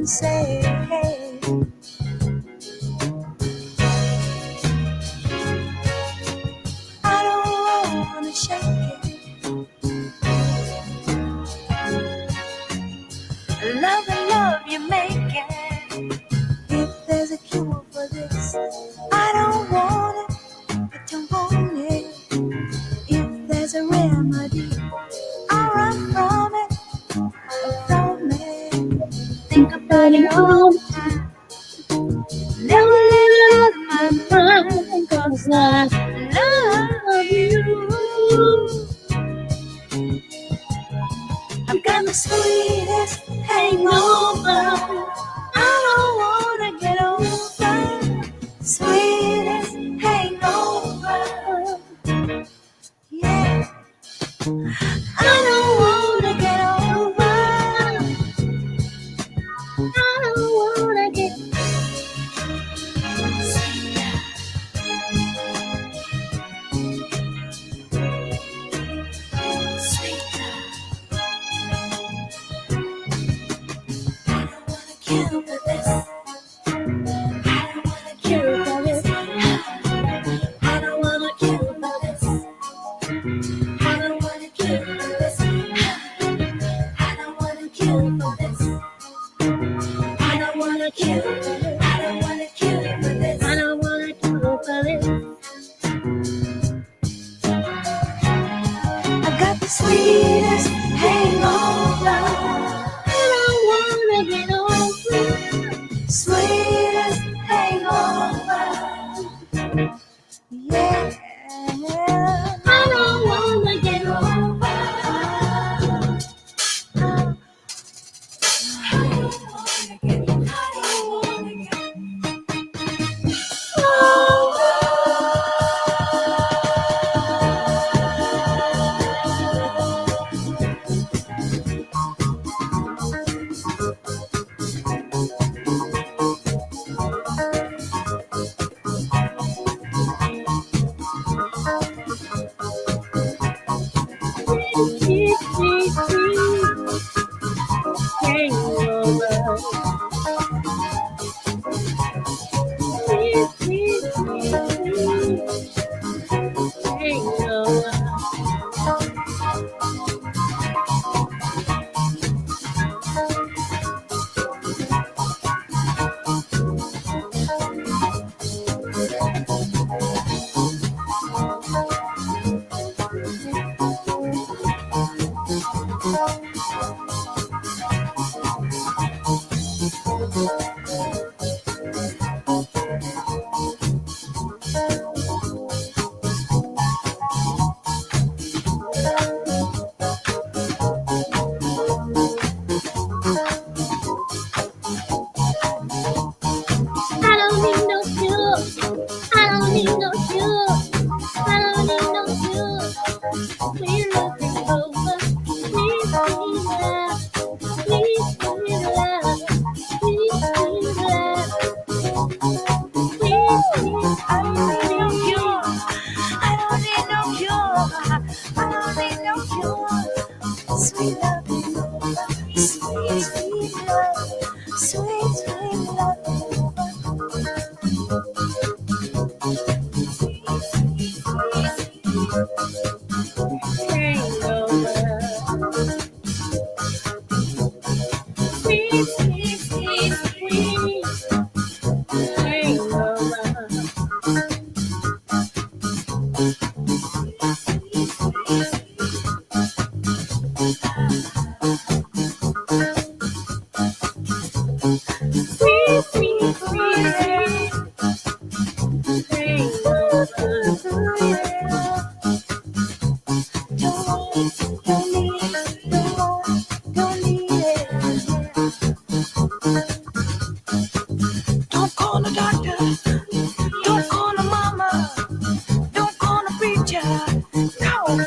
and say, hey, I don't wanna shake it. Love and love you make it. If there's a cure for this, I don't want it, I don't want it. If there's a remedy, I'll run from it, from it. Think about it all the time. Never let it out of my mind, 'cause I love you. I've got the sweetest hangover. I don't wanna get over. Sweetest hangover. Yeah. I don't wanna get over. I don't wanna get kill for this. I don't wanna kill for this. I don't wanna kill for this. I don't wanna kill for this. I don't wanna kill for this. I don't wanna kill for this. I don't wanna kill for this. I don't wanna kill for this. I got the sweetest hangover. I don't wanna get over. Sweetest hangover. Yeah. I don't wanna get over. I don't wanna get over.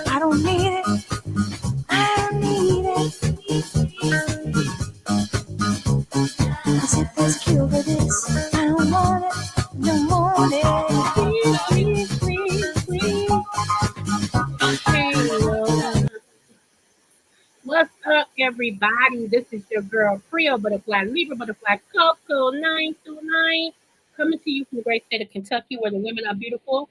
I don't need it. I don't need it. What's up, everybody? This is your girl, Creole Butterfly, Libra Butterfly, Coco 929, coming to you from the great state of Kentucky, where the women are beautiful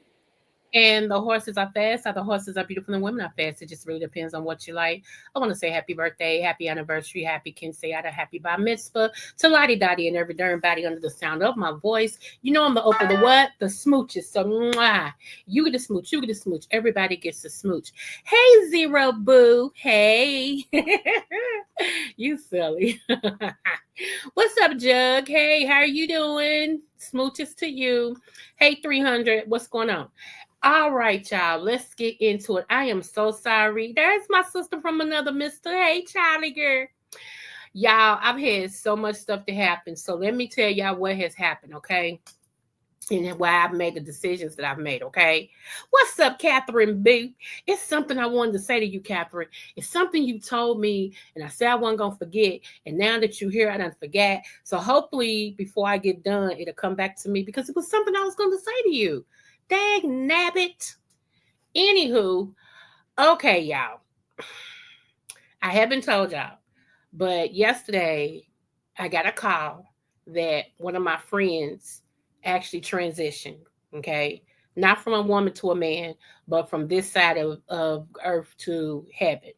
and the horses are fast. How the horses are beautiful and the women are fast. It just really depends on what you like. I want to say happy birthday, happy anniversary, happy quinceañera, happy bar mitzvah to Lottie Dottie and every darn body under the sound of my voice. You know I'm the open the what? The smooches. So mwah, you get a smooch, you get a smooch. Everybody gets a smooch. Hey Zero Boo. Hey. You silly. What's up, Jug? Hey, how are you doing? Smooches to you. Hey, 300. What's going on? All right, y'all. Let's get into it. I am so sorry. There's my sister from another mister. Hey, Charlie girl. Y'all, I've had so much stuff to happen. So let me tell y'all what has happened, okay? And why I've made the decisions that I've made, okay? What's up, Catherine B? It's something I wanted to say to you, Catherine. It's something you told me, and I said I wasn't going to forget. And now that you're here, I don't forget. So hopefully, before I get done, it'll come back to me because it was something I was going to say to you. Dag nabbit. Anywho, okay, y'all. I haven't told y'all, but yesterday I got a call that one of my friends actually transitioned. Okay. Not from a woman to a man, but from this side of earth to heaven.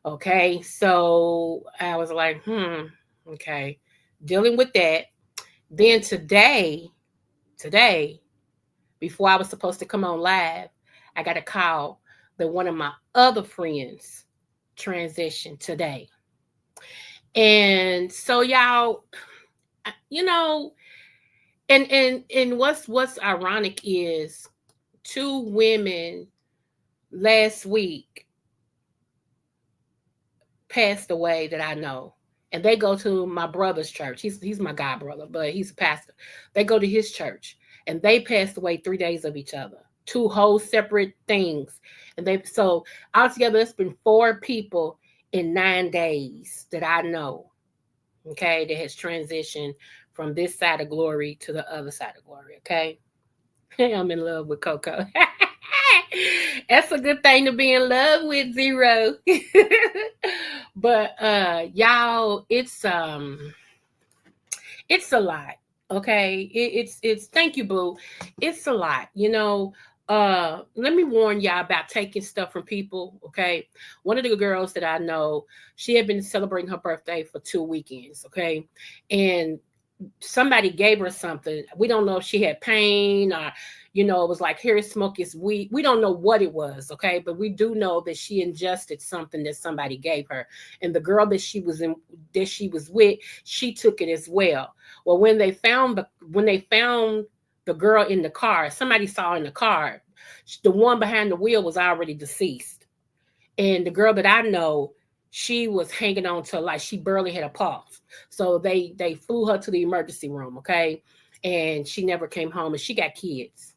Okay. So I was like, okay. Dealing with that. Then today, before I was supposed to come on live, I got a call that one of my other friends transitioned today. And so y'all, you know, and what's ironic is two women last week passed away that I know. And they go to my brother's church. He's my god brother, but he's a pastor. They go to his church and they passed away 3 days of each other. Two whole separate things. And they so altogether it's been four people in 9 days that I know, okay, that has transitioned from this side of glory to the other side of glory, okay? I'm in love with Coco. That's a good thing to be in love with, Zero. But y'all, it's a lot. Okay. It's thank you, boo. It's a lot, let me warn y'all about taking stuff from people. Okay. One of the girls that I know, she had been celebrating her birthday for 2 weekends. Okay. And somebody gave her something. We don't know if she had pain or, it was like, here, smoke is weed. We don't know what it was, okay? But we do know that she ingested something that somebody gave her. And the girl that she was with, she took it as well. Well, when they found the girl in the car, somebody saw in the car, the one behind the wheel was already deceased. And the girl that I know, she was hanging on to like she barely had a pulse. So they flew her to the emergency room, okay? And she never came home and she got kids.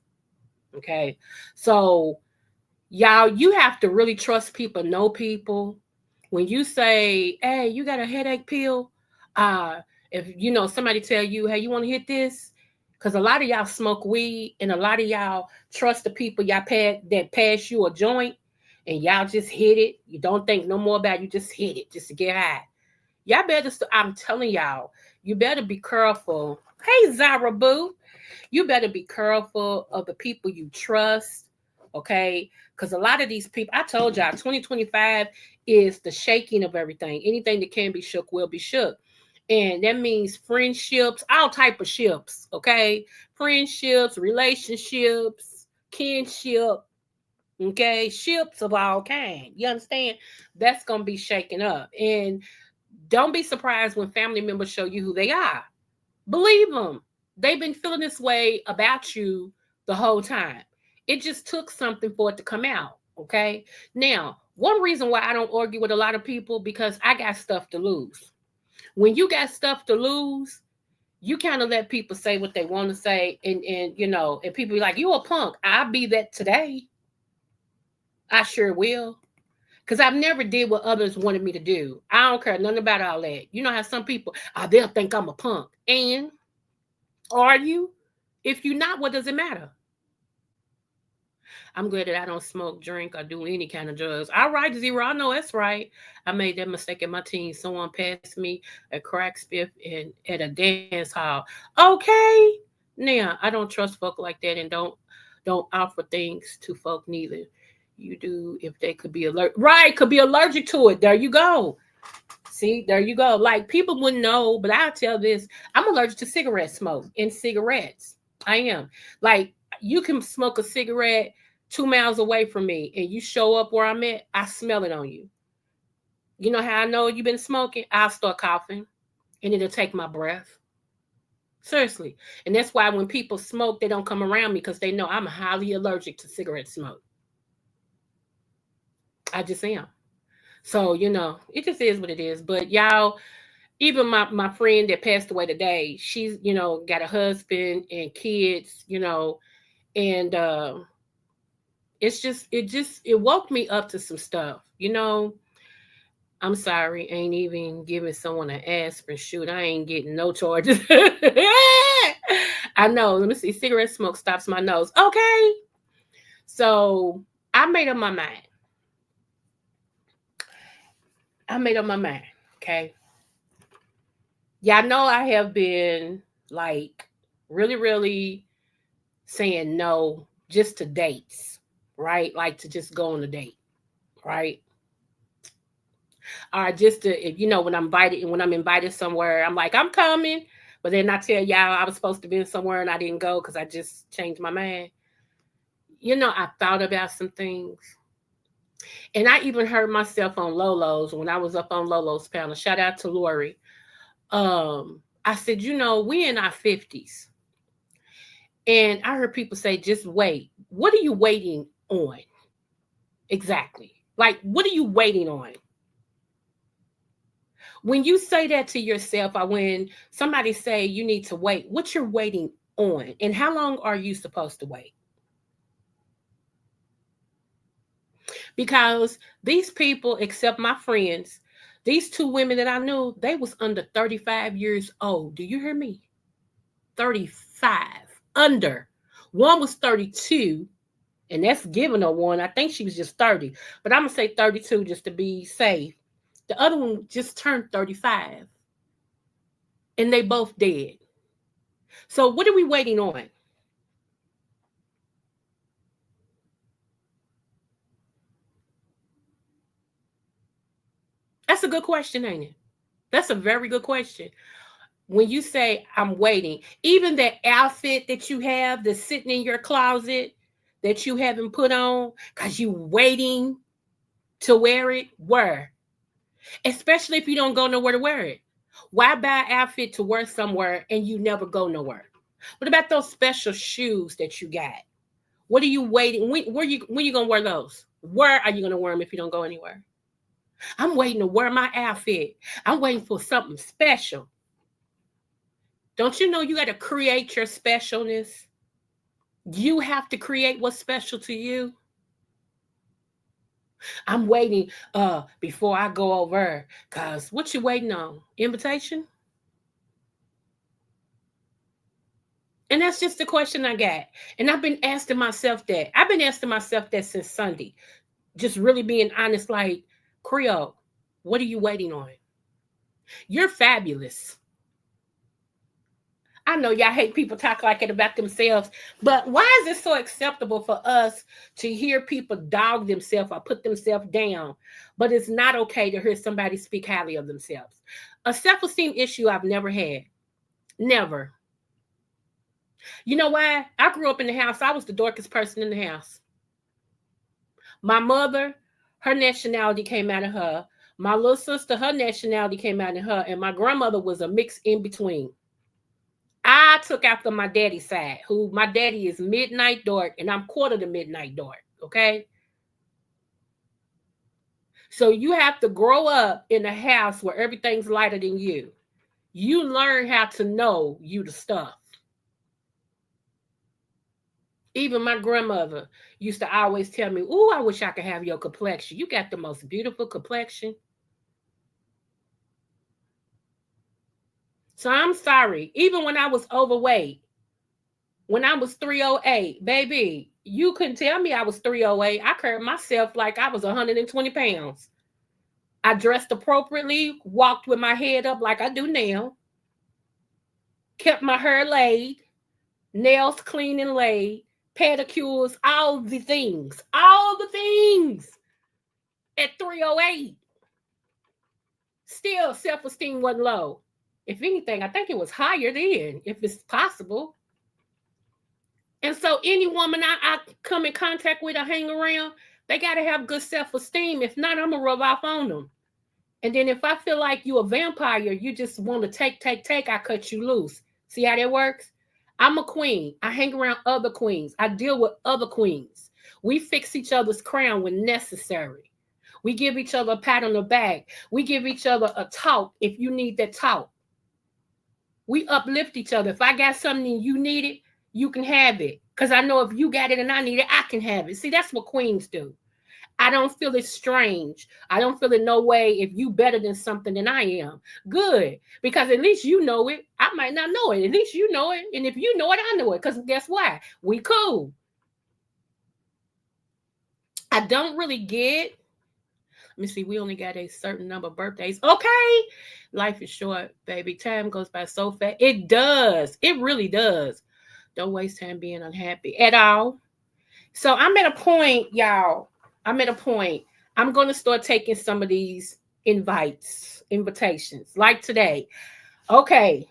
Okay. So y'all, you have to really trust people, know people. When you say, hey, you got a headache pill, if somebody tell you, hey, you want to hit this? Because a lot of y'all smoke weed and a lot of y'all trust the people that pass you a joint and y'all just hit it. You don't think no more about it. You just hit it just to get high. Y'all better, I'm telling y'all, you better be careful. Hey, Zara Boo. You better be careful of the people you trust, okay? Because a lot of these people, I told y'all, 2025 is the shaking of everything. Anything that can be shook will be shook. And that means friendships, all type of ships, okay? Friendships, relationships, kinship, okay? Ships of all kind. You understand? That's going to be shaken up. And don't be surprised when family members show you who they are. Believe them. They've been feeling this way about you the whole time. It just took something for it to come out. Okay. Now, one reason why I don't argue with a lot of people because I got stuff to lose. When you got stuff to lose, you kind of let people say what they want to say, and people be like, "You a punk." I'll be that today. I sure will. Because I've never did what others wanted me to do. I don't care nothing about all that. You know how some people, they'll think I'm a punk. And are you? If you're not, what does it matter? I'm glad that I don't smoke, drink, or do any kind of drugs. I write zero. I know that's right. I made that mistake in my teens. Someone passed me a crack spiff at a dance hall. Okay. Now I don't trust folk like that, and don't offer things to folk neither. You do if they could be alert. Right, could be allergic to it. There you go. See, there you go. Like people wouldn't know, but I'll tell this. I'm allergic to cigarette smoke and cigarettes. I am. Like you can smoke a cigarette 2 miles away from me and you show up where I'm at, I smell it on you. You know how I know you've been smoking? I'll start coughing and it'll take my breath. Seriously. And that's why when people smoke, they don't come around me because they know I'm highly allergic to cigarette smoke. I just am. So, it just is what it is. But y'all, even my friend that passed away today, she's, got a husband and kids, and it woke me up to some stuff. I'm sorry, ain't even giving someone an aspirin. Shoot, I ain't getting no charges. I know. Let me see. Cigarette smoke stops my nose. Okay. So I made up my mind. Okay. Y'all know I have been like really, really saying no just to dates, right? Like to just go on a date, right? Or just to, if, when I'm invited somewhere, I'm like, I'm coming. But then I tell y'all I was supposed to be somewhere and I didn't go because I just changed my mind. I thought about some things. And I even heard myself on Lolo's when I was up on Lolo's panel. Shout out to Lori. I said, we in our 50s. And I heard people say, just wait. What are you waiting on? Exactly. Like, what are you waiting on? When you say that to yourself, or when somebody say you need to wait, what you're waiting on, and how long are you supposed to wait? Because these people, except my friends, these two women that I knew, they was under 35 years old. Do you hear me? 35 under. One was 32, and that's giving her one. I think she was just 30, but I'm gonna say 32 just to be safe. The other one just turned 35, and they both dead. So what are we waiting on? That's a good question, ain't it? That's a very good question. When you say I'm waiting, even that outfit that you have that's sitting in your closet that you haven't put on because you waiting to wear it, wear. Especially if you don't go nowhere to wear it. Why buy an outfit to wear somewhere and you never go nowhere? What about those special shoes that you got? What are you waiting? When you gonna wear those? Where are you gonna wear them if you don't go anywhere? I'm waiting to wear my outfit. I'm waiting for something special. Don't you know you got to create your specialness? You have to create what's special to you. I'm waiting before I go over. Cause what you waiting on? Invitation? And that's just the question I got. And I've been asking myself that. I've been asking myself that since Sunday. Just really being honest, like, Creole, what are you waiting on? You're fabulous. I know y'all hate people talk like it about themselves, but why is it so acceptable for us to hear people dog themselves or put themselves down? But it's not okay to hear somebody speak highly of themselves. A self-esteem issue I've never had. Never. You know why? I grew up in the house. I was the darkest person in the house. My mother, her nationality came out of her. My little sister, her nationality came out of her. And my grandmother was a mix in between. I took after my daddy's side, who my daddy is midnight dark, and I'm quarter to midnight dark. Okay. So you have to grow up in a house where everything's lighter than you. You learn how to know you the stuff. Even my grandmother used to always tell me, "Ooh, I wish I could have your complexion. You got the most beautiful complexion." So I'm sorry. Even when I was overweight, when I was 308, baby, You couldn't tell me I was 308. I carried myself like I was 120 pounds. I dressed appropriately, walked with my head up like I do now, kept my hair laid, nails clean and laid, pedicures, all the things at 308. Still, self esteem wasn't low. If anything, I think it was higher then, if it's possible. And so, any woman I come in contact with or hang around, they got to have good self esteem. If not, I'm going to rub off on them. And then, if I feel like you a vampire, you just want to take, I cut you loose. See how that works? I'm a queen. I hang around other queens. I deal with other queens. We fix each other's crown when necessary. We give each other a pat on the back. We give each other a talk if you need that talk. We uplift each other. If I got something and you need it, you can have it. Because I know if you got it and I need it, I can have it. See, that's what queens do. I don't feel it strange. I don't feel in no way if you better than something than I am. Good. Because at least you know it. I might not know it. At least you know it. And if you know it, I know it. Because guess what? We cool. I don't really get. Let me see. We only got a certain number of birthdays. Okay. Life is short, baby. Time goes by so fast. It does. It really does. Don't waste time being unhappy at all. So I'm at a point, y'all. I'm at a point. I'm going to start taking some of these invitations, like today. Okay.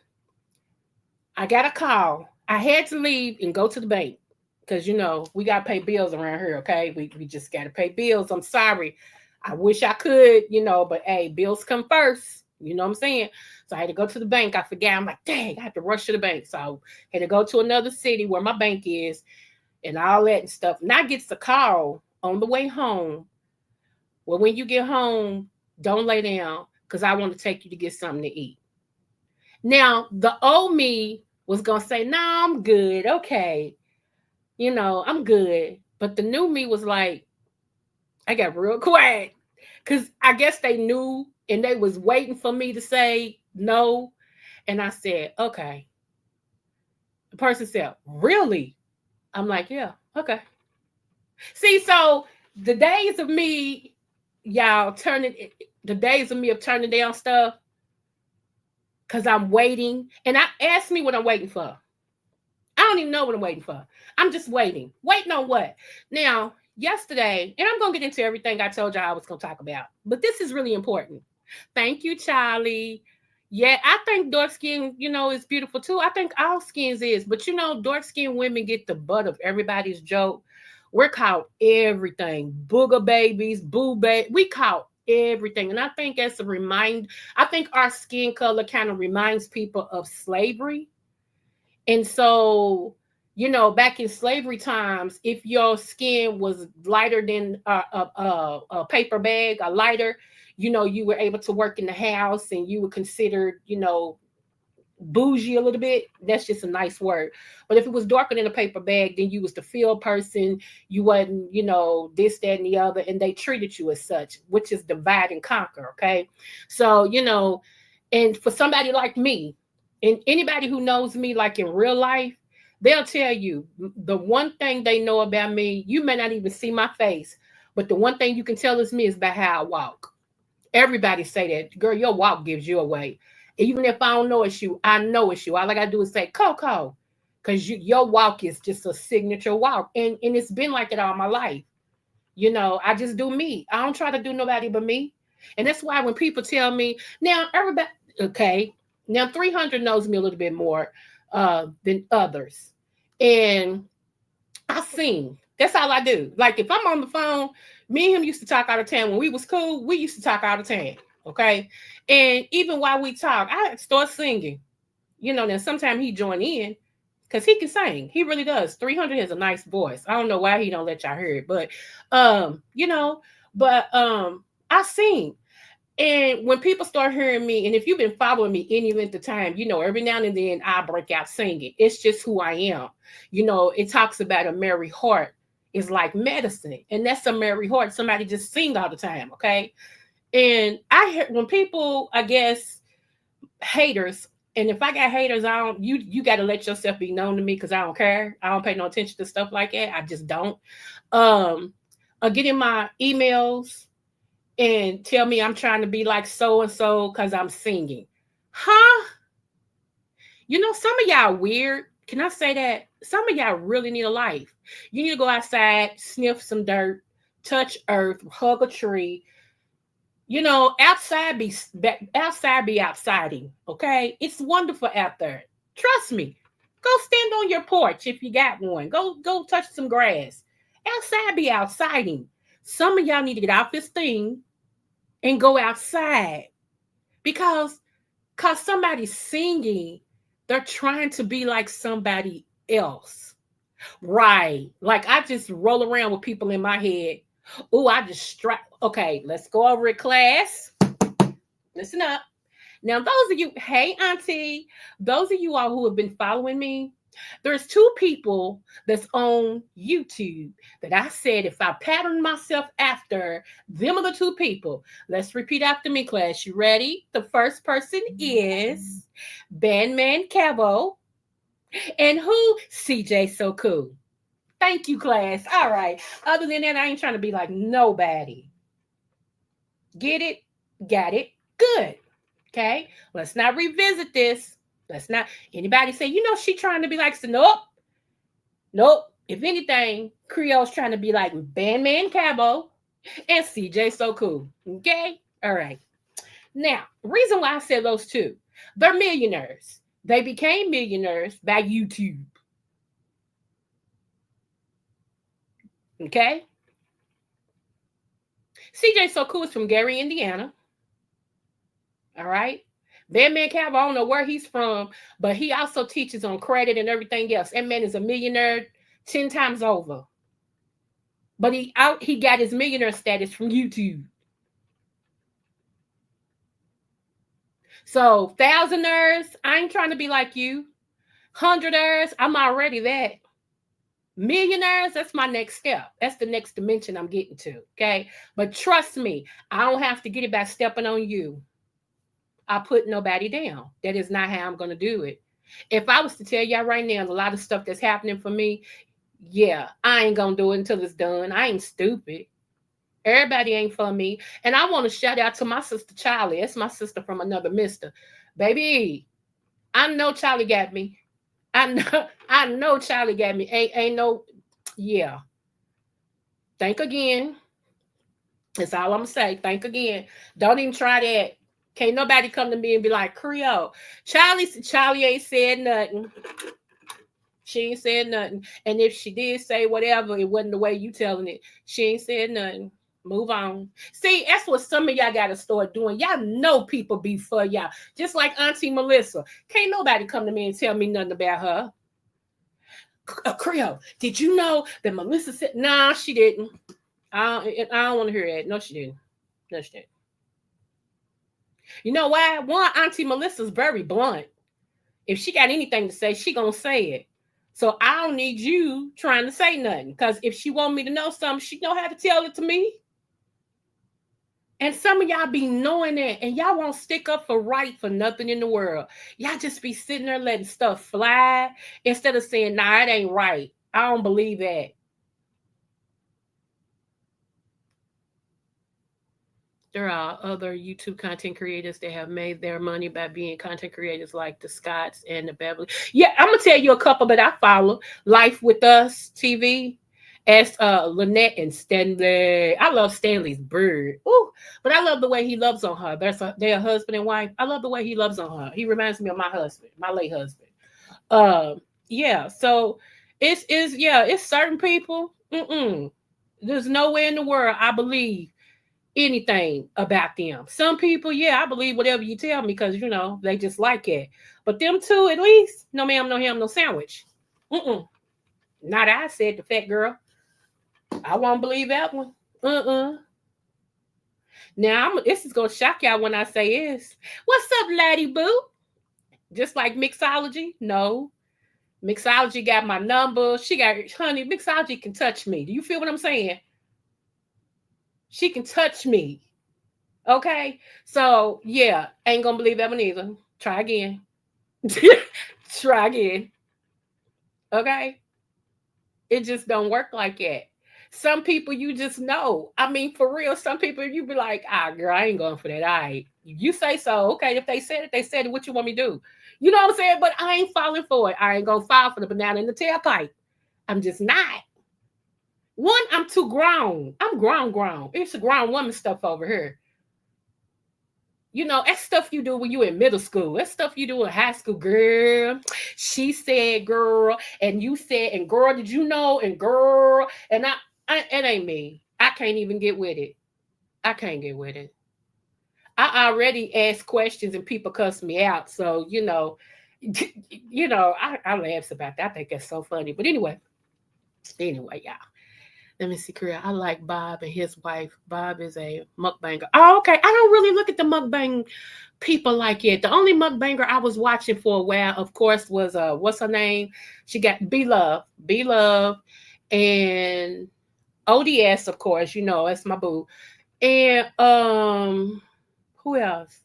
I got a call. I had to leave and go to the bank because, we got to pay bills around here, okay? We just got to pay bills. I'm sorry. I wish I could, but hey, bills come first. You know what I'm saying? So I had to go to the bank. I forgot. I'm like, dang, I have to rush to the bank. So I had to go to another city where my bank is and all that and stuff. And I get the call on the way home. Well, when you get home, don't lay down because I want to take you to get something to eat. Now, the old me was going to say, no, I'm good. Okay. I'm good. But the new me was like, I got real quiet because I guess they knew and they was waiting for me to say no. And I said, okay. The person said, really? I'm like, yeah, okay. See, so the days of me, y'all, the days of me of turning down stuff because I'm waiting. And I asked me what I'm waiting for. I don't even know what I'm waiting for. I'm just waiting. Waiting on what? Now, yesterday, and I'm going to get into everything I told y'all I was going to talk about, but this is really important. Thank you, Charlie. Yeah, I think dark skin, is beautiful too. I think all skins is, but dark skinned women get the butt of everybody's joke. We're called everything. Booger babies, boo baby. We call everything. And I think that's a reminder. I think our skin color kind of reminds people of slavery. And so, back in slavery times, if your skin was lighter than a paper bag, a lighter, you were able to work in the house and you were considered, bougie a little bit. That's just a nice word. But if it was darker than a paper bag, then you was the field person. You wasn't, this, that, and the other. And they treated you as such, which is divide and conquer. Okay. So, and for somebody like me, and anybody who knows me like in real life, they'll tell you the one thing they know about me, you may not even see my face, but the one thing you can tell is me is about how I walk. Everybody say that, girl, your walk gives you away. Even if I don't know it's you, I know it's you. All I got to do is say, Coco, because your walk is just a signature walk. And it's been like it all my life. I just do me. I don't try to do nobody but me. And that's why when people tell me, now everybody, okay, now 300 knows me a little bit more than others. And I sing. That's all I do. Like if I'm on the phone, me and him used to talk all the time. When we was cool, we used to talk all the time. Okay. And even while we talk, I start singing. Then sometimes he join in because he can sing. He really does. 300 has a nice voice. I don't know why he don't let y'all hear it, but I sing. And when people start hearing me, and if you've been following me any length of time, every now and then I break out singing. It's just who I am. It talks about a merry heart is like medicine. And that's a merry heart. Somebody just sing all the time, okay? And I hear when people, I guess, haters, And if I got haters, I don't you got to let yourself be known to me because I don't care. I don't pay no attention to stuff like that. I just don't. Um, get in my emails and tell me I'm trying to be like so and so because I'm singing. Huh? You know, some of y'all weird. Can I say that? Some of y'all really need a life. You need to go outside, sniff some dirt, touch earth, hug a tree. You know, outside be outsiding. Okay, it's wonderful out there. Trust me. Go stand on your porch if you got one. Go touch some grass. Outside be outsiding. Some of y'all need to get off this thing and go outside because somebody's singing, they're trying to be like somebody else. Right. Like I just roll around with people in my head. Oh, I just strike. Okay, let's go over it, class. Listen up. Now, those of you, hey, Auntie, those of you all who have been following me, there's two people that's on YouTube that I said if I pattern myself after, them are the two people. Let's repeat after me, class. You ready? The first person is Bandman Cabo. And who? CJ So Cool. Thank you, class. All right. Other than that, I ain't trying to be like nobody. Get it? Got it? Good. Okay. Let's not revisit this. Let's not anybody say, you know, she trying to be like, so nope. Nope. If anything, Creole's trying to be like Bandman Cabo and CJ So Cool. Okay. All right. Now, reason why I said those two, they're millionaires. They became millionaires by YouTube. Okay. CJ So Cool is from Gary, Indiana. All right. Bandman Cabo, I don't know where he's from, but he also teaches on credit and everything else. That man is a millionaire 10 times over. But he got his millionaire status from YouTube. So thousandaires, I ain't trying to be like you. Hundredaires, I'm already that. Millionaires, that's my next step. That's the next dimension I'm getting to. Okay. But trust me, I don't have to get it by stepping on you. I put nobody down. That is not how I'm going to do it. If I was to tell y'all right now, a lot of stuff that's happening for me, yeah, I ain't going to do it until it's done. I ain't stupid. Everybody ain't for me. And I want to shout out to my sister Charlie. That's my sister from another mister. Baby, I know Charlie got me. I know Charlie got me. Ain't no, yeah. Think again. That's all I'm gonna say. Think again. Don't even try that. Can't nobody come to me and be like, Creole. Charlie ain't said nothing. She ain't said nothing. And if she did say whatever, it wasn't the way you telling it. She ain't said nothing. Move on. See, that's what some of y'all gotta start doing. Y'all know people be for y'all. Just like Auntie Melissa. Can't nobody come to me and tell me nothing about her. Creole, did you know that Melissa said, nah, she didn't. I don't want to hear that. No, she didn't. No, she didn't. You know why? One, Auntie Melissa's very blunt. If she got anything to say, she gonna say it. So I don't need you trying to say nothing. Because if she want me to know something, she know how to tell it to me. And some of y'all be knowing that, and y'all won't stick up for right for nothing in the world. Y'all just be sitting there letting stuff fly instead of saying, nah, it ain't right. I don't believe that. There are other YouTube content creators that have made their money by being content creators like the Scotts and the Beverly. Yeah, I'm gonna tell you a couple that I follow. Life with Us TV as Lynette and Stanley. I love Stanley's bird. Ooh, but I love the way he loves on her. They're a husband and wife. I love the way he loves on her. He reminds me of my husband, my late husband. Yeah, so it's certain people. There's nowhere in the world I believe anything about them. Some people, yeah, I believe whatever you tell me because they just like it. But them two, at least, no ma'am, no ham, no sandwich. Not I said the fat girl. I won't believe that one. Now this is gonna shock y'all when I say this. What's up, laddie boo? Just like mixology? No. Mixology got my number. She got honey. Mixology can touch me. Do you feel what I'm saying? She can touch me. Okay, so yeah, ain't gonna believe that one either. Try again. Try again. Okay. It just don't work like that. Some people you just know. I mean, for real, some people you be like, ah, girl, I ain't going for that. All right. You say so. Okay. If they said it, they said it. What you want me to do? You know what I'm saying? But I ain't falling for it. I ain't gonna fall for the banana in the tailpipe. I'm just not. One, I'm too grown. I'm grown. It's a grown woman stuff over here. You know, that's stuff you do when you in middle school. That's stuff you do in high school, girl. She said, girl, and you said, and girl, did you know? And girl, and it ain't me. I can't even get with it. I can't get with it. I already ask questions and people cuss me out. So, I laugh about that. I think that's so funny. But anyway, y'all. Let me see, Korea. I like Bob and his wife. Bob is a mukbanger. Oh, okay. I don't really look at the mukbang people like it. The only mukbanger I was watching for a while, of course, was what's her name? She got B Love, and ODS, of course. You know, that's my boo. And who else?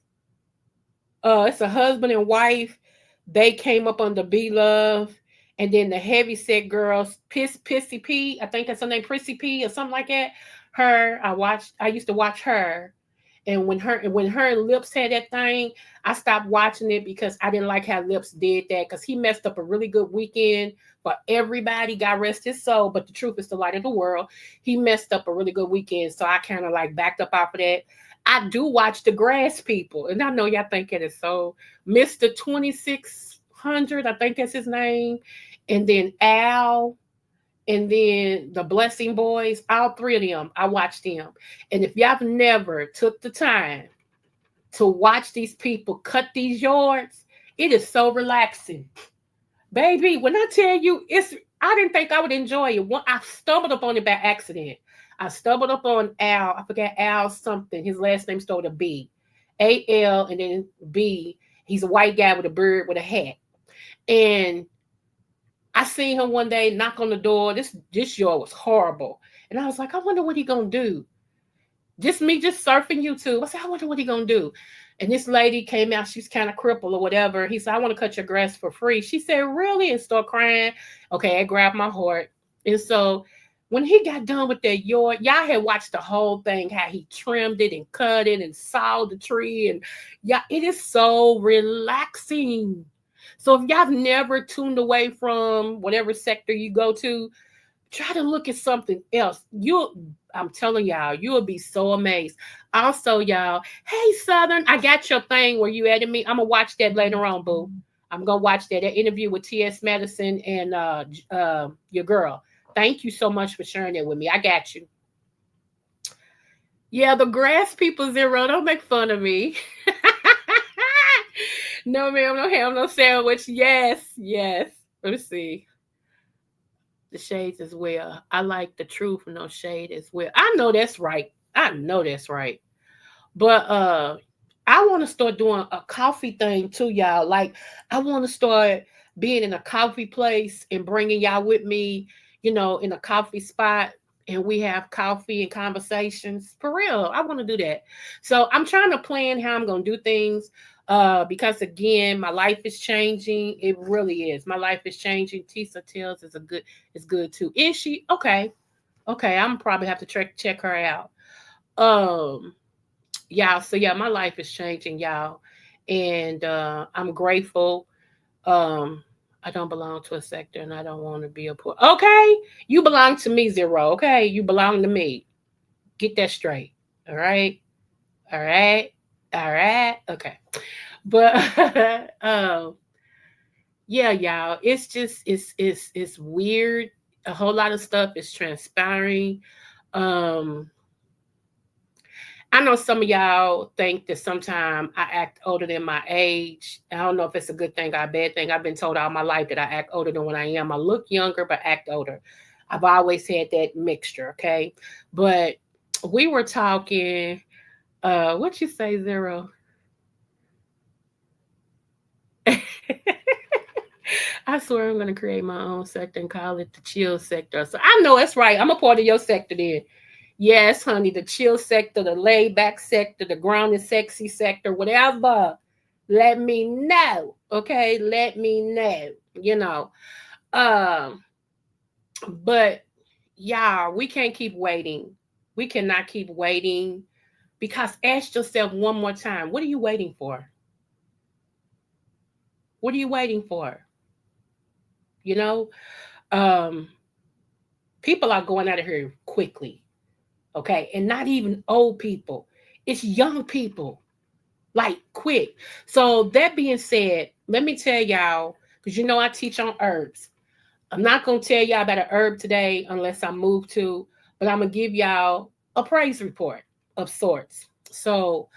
It's a husband and wife. They came up under B Love. And then the heavy set girls, Pissy P, I think that's her name, Prissy P or something like that. I used to watch her. And when her lips had that thing, I stopped watching it because I didn't like how Lips did that because he messed up a really good weekend for everybody. God rest his soul, but the truth is the light of the world. He messed up a really good weekend, so I kind of like backed up off of that. I do watch the Grass People, and I know y'all think it is so. Mr. 2600, I think that's his name, and then Al, and then the Blessing Boys, all three of them, I watched them. And if y'all never took the time to watch these people cut these yards, it is so relaxing. Baby, when I tell you, I didn't think I would enjoy it. I stumbled upon it by accident. I stumbled upon Al, I forgot Al something. His last name started with a B. A-L and then B. He's a white guy with a beard with a hat. And I seen him one day knock on the door. This yard was horrible. And I was like, I wonder what he gonna do. Just me just surfing YouTube. I said, I wonder what he gonna do. And this lady came out, she's kind of crippled or whatever. He said, I want to cut your grass for free. She said, really? And start crying. Okay, it grabbed my heart. And so when he got done with that yard, y'all had watched the whole thing, how he trimmed it and cut it and sawed the tree. And yeah, it is so relaxing. So if y'all never tuned away from whatever sector you go to, try to look at something else. I'm telling y'all, you'll be so amazed. Also, y'all, hey Southern, I got your thing where you added me. I'm gonna watch that later on, boo. I'm gonna watch that interview with T.S. Madison and your girl. Thank you so much for sharing it with me. I got you. Yeah, the Grass People Zero. Don't make fun of me. No, ma'am, no ham, no sandwich. Yes. Let me see. The shades as well. I like the truth, no shade as well. I know that's right. But I want to start doing a coffee thing too, y'all. Like I want to start being in a coffee place and bringing y'all with me, in a coffee spot, and we have coffee and conversations. For real, I want to do that. So I'm trying to plan how I'm going to do things. Because again, my life is changing. It really is. My life is changing. Tisa Tells is good too. Is she? Okay. I'm probably have to check her out. Y'all. So yeah, my life is changing, y'all. And I'm grateful. I don't belong to a sector and I don't want to be a poor. Okay. You belong to me, Zero. Okay. You belong to me. Get that straight. All right. All right. All right. Okay. But yeah, y'all, it's just it's weird. A whole lot of stuff is transpiring. Um I know some of y'all think that sometimes I act older than my age. I don't know if it's a good thing or a bad thing. I've been told all my life that I act older than what I am. I look younger but act older. I've always had that mixture, okay? But we were talking what you say, Zero? I swear I'm going to create my own sector and call it the chill sector. So I know that's right. I'm a part of your sector then. Yes, honey, the chill sector, the laid back sector, the grounded sexy sector, whatever. Let me know. Okay. Let me know. You know. Um, but y'all, we can't keep waiting. We cannot keep waiting because ask yourself one more time, what are you waiting for? What are you waiting for? You know, um, people are going out of here quickly. Okay. And not even old people. It's young people like quick. So that being said, let me tell y'all, because you know I teach on herbs. I'm not gonna tell y'all about a herb today unless I move to, but I'm gonna give y'all a praise report of sorts. So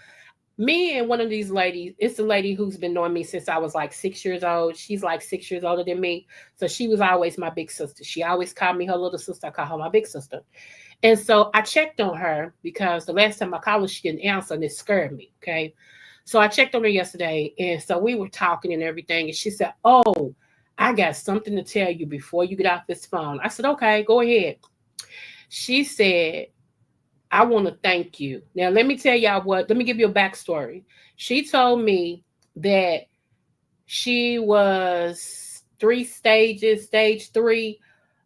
me and one of these ladies, it's a lady who's been knowing me since I was like 6 years old. She's like 6 years older than me. So she was always my big sister. She always called me her little sister. I call her my big sister. And so I checked on her because the last time I called her, she didn't answer and it scared me. Okay. So I checked on her yesterday. And so we were talking and everything. And she said, "Oh, I got something to tell you before you get off this phone." I said, "Okay, go ahead." She said, "I want to thank you." Now, let me tell y'all let me give you a backstory. She told me that she was 3 stages, stage 3,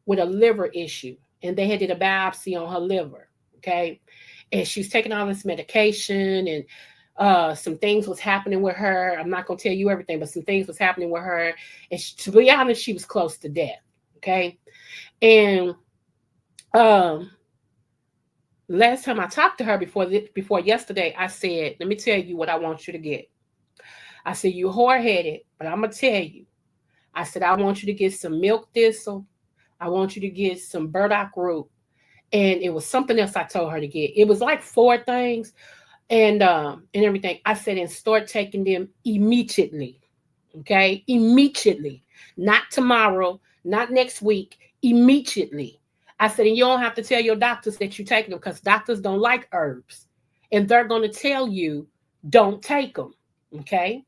with a liver issue, and they had did a biopsy on her liver. Okay, and she's taking all this medication, and some things was happening with her. I'm not gonna tell you everything, but some things was happening with her, and to be honest, she was close to death. Okay, and um, last time I talked to her before yesterday, I said, "Let me tell you what I want you to get." I said, "You hard headed, but I'm gonna tell you." I said, "I want you to get some milk thistle. I want you to get some burdock root." And it was something else I told her to get. It was like 4 things and everything. I said, and start taking them immediately. Okay? Immediately. Not tomorrow, not next week, immediately. I said, and you don't have to tell your doctors that you're taking them because doctors don't like herbs. And they're going to tell you, don't take them. Okay?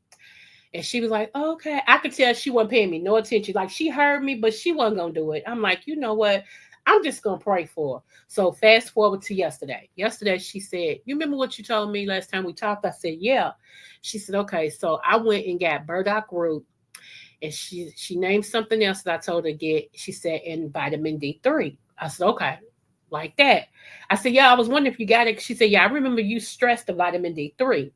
And she was like, "Oh, okay." I could tell she wasn't paying me no attention. Like she heard me, but she wasn't gonna do it. I'm like, you know what? I'm just gonna pray for her. So fast forward to yesterday. Yesterday she said, "You remember what you told me last time we talked?" I said, "Yeah." She said, "Okay." So I went and got burdock root, and she named something else that I told her to get. She said, "And vitamin D3." I said, "Okay." Like that. I said, "Yeah, I was wondering if you got it." She said, "Yeah, I remember you stressed the vitamin D3."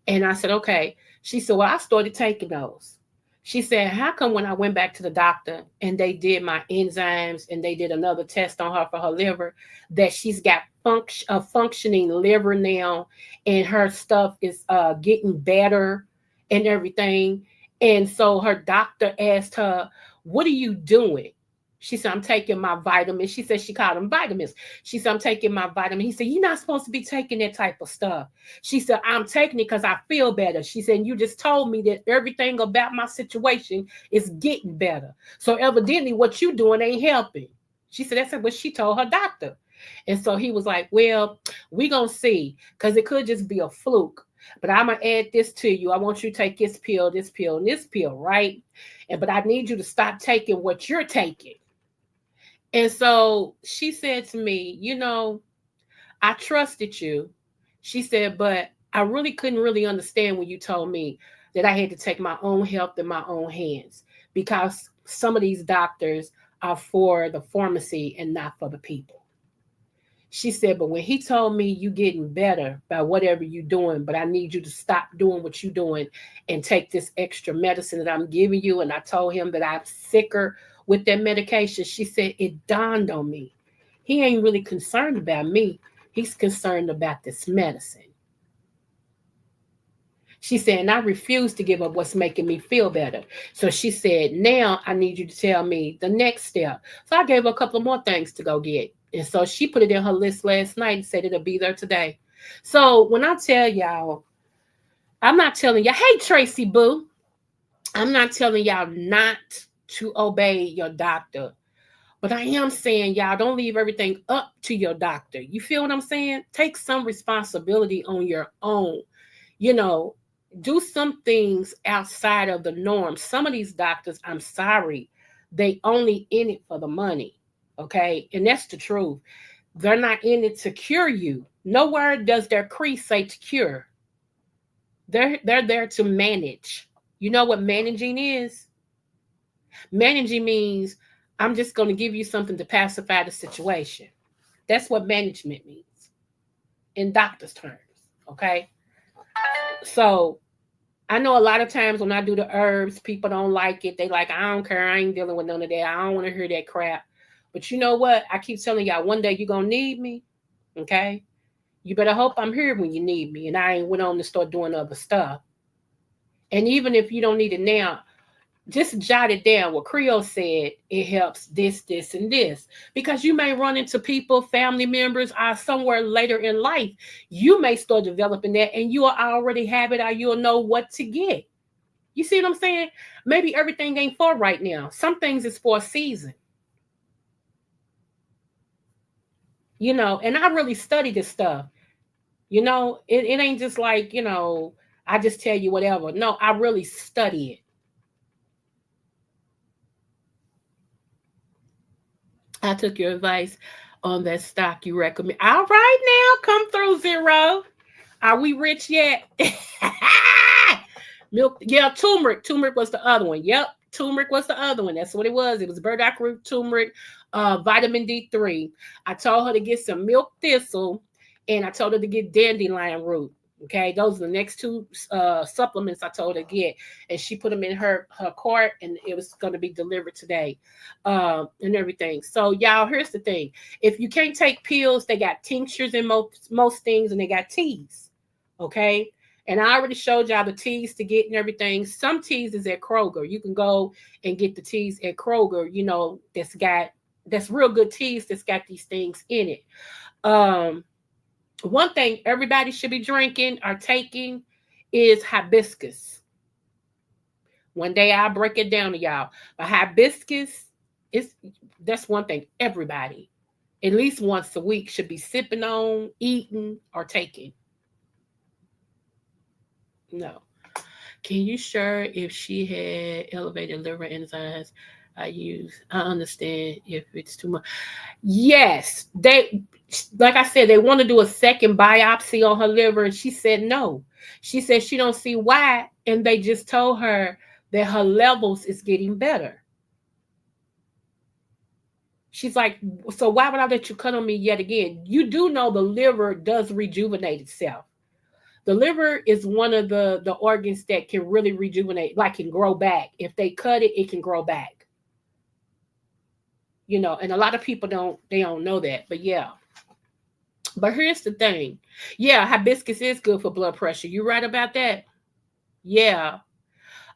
And I said, "Okay." She said, "Well, I started taking those." She said, "How come when I went back to the doctor and they did my enzymes and they did another test on her for her liver, that she's got a functioning liver now and her stuff is getting better and everything?" And so her doctor asked her, "What are you doing?" She said, "I'm taking my vitamins." She said she called them vitamins. She said, "I'm taking my vitamin." He said, "You're not supposed to be taking that type of stuff." She said, "I'm taking it because I feel better." She said, "You just told me that everything about my situation is getting better. So evidently what you doing ain't helping." She said, "That's what she told her doctor." And so he was like, "Well, we gonna see, because it could just be a fluke. But I'm gonna add this to you. I want you to take this pill, and this pill, right? But I need you to stop taking what you're taking." And so she said to me, "I trusted you." She said, "But I really couldn't really understand when you told me that I had to take my own health in my own hands because some of these doctors are for the pharmacy and not for the people." She said, "But when he told me you getting better by whatever you're doing, but I need you to stop doing what you're doing and take this extra medicine that I'm giving you," and I told him that I'm sicker with that medication, she said, "It dawned on me. He ain't really concerned about me. He's concerned about this medicine." She said, "And I refuse to give up what's making me feel better." So she said, "Now I need you to tell me the next step." So I gave her a couple of more things to go get. And so she put it in her list last night and said it'll be there today. So when I tell y'all, I'm not telling y'all, hey, Tracy Boo, I'm not telling y'all not to obey your doctor. But I am saying, y'all, don't leave everything up to your doctor. You feel what I'm saying? Take some responsibility on your own. You know, do some things outside of the norm. Some of these doctors, I'm sorry, they only in it for the money. Okay. And that's the truth. They're not in it to cure you. Nowhere does their creed say to cure. They're there to manage. You know what managing is? Managing means I'm just going to give you something to pacify the situation. That's what management means in doctor's terms. Okay. So I know a lot of times when I do the herbs, people don't like it. They like, I don't care. I ain't dealing with none of that. I don't want to hear that crap. But you know what? I keep telling y'all, one day you're going to need me. Okay. You better hope I'm here when you need me. And I ain't went on to start doing other stuff. And even if you don't need it now, just jot it down. What Creole said, it helps this, this, and this. Because you may run into people, family members, or somewhere later in life, you may start developing that and you'll already have it or you'll know what to get. You see what I'm saying? Maybe everything ain't for right now. Some things is for a season. And I really study this stuff. It ain't just like, I just tell you whatever. No, I really study it. I took your advice on that stock you recommend. All right, now come through, Zero. Are we rich yet? Milk, yeah, turmeric. Turmeric was the other one. Yep, turmeric was the other one. That's what it was. It was burdock root, turmeric, vitamin D3. I told her to get some milk thistle, and I told her to get dandelion root. Okay, those are the next two supplements I told her to get, and she put them in her cart, and it was going to be delivered today, and everything. So y'all, here's the thing: if you can't take pills, they got tinctures in most things, and they got teas. Okay, and I already showed y'all the teas to get and everything. Some teas is at Kroger. You can go and get the teas at Kroger. That's real good teas that's got these things in it. One thing everybody should be drinking or taking is hibiscus. One day I'll break it down to y'all. But hibiscus that's one thing everybody, at least once a week, should be sipping on, eating, or taking. No. Can you share if she had elevated liver enzymes? I understand if it's too much. Yes, like I said, they want to do a second biopsy on her liver, and she said no. She said she don't see why, and they just told her that her levels is getting better. She's like, so why would I let you cut on me yet again? You do know the liver does rejuvenate itself. The liver is one of the organs that can really rejuvenate, like can grow back. If they cut it, it can grow back. And a lot of people don't know that. But yeah. But here's the thing. Yeah, hibiscus is good for blood pressure. You right about that? Yeah.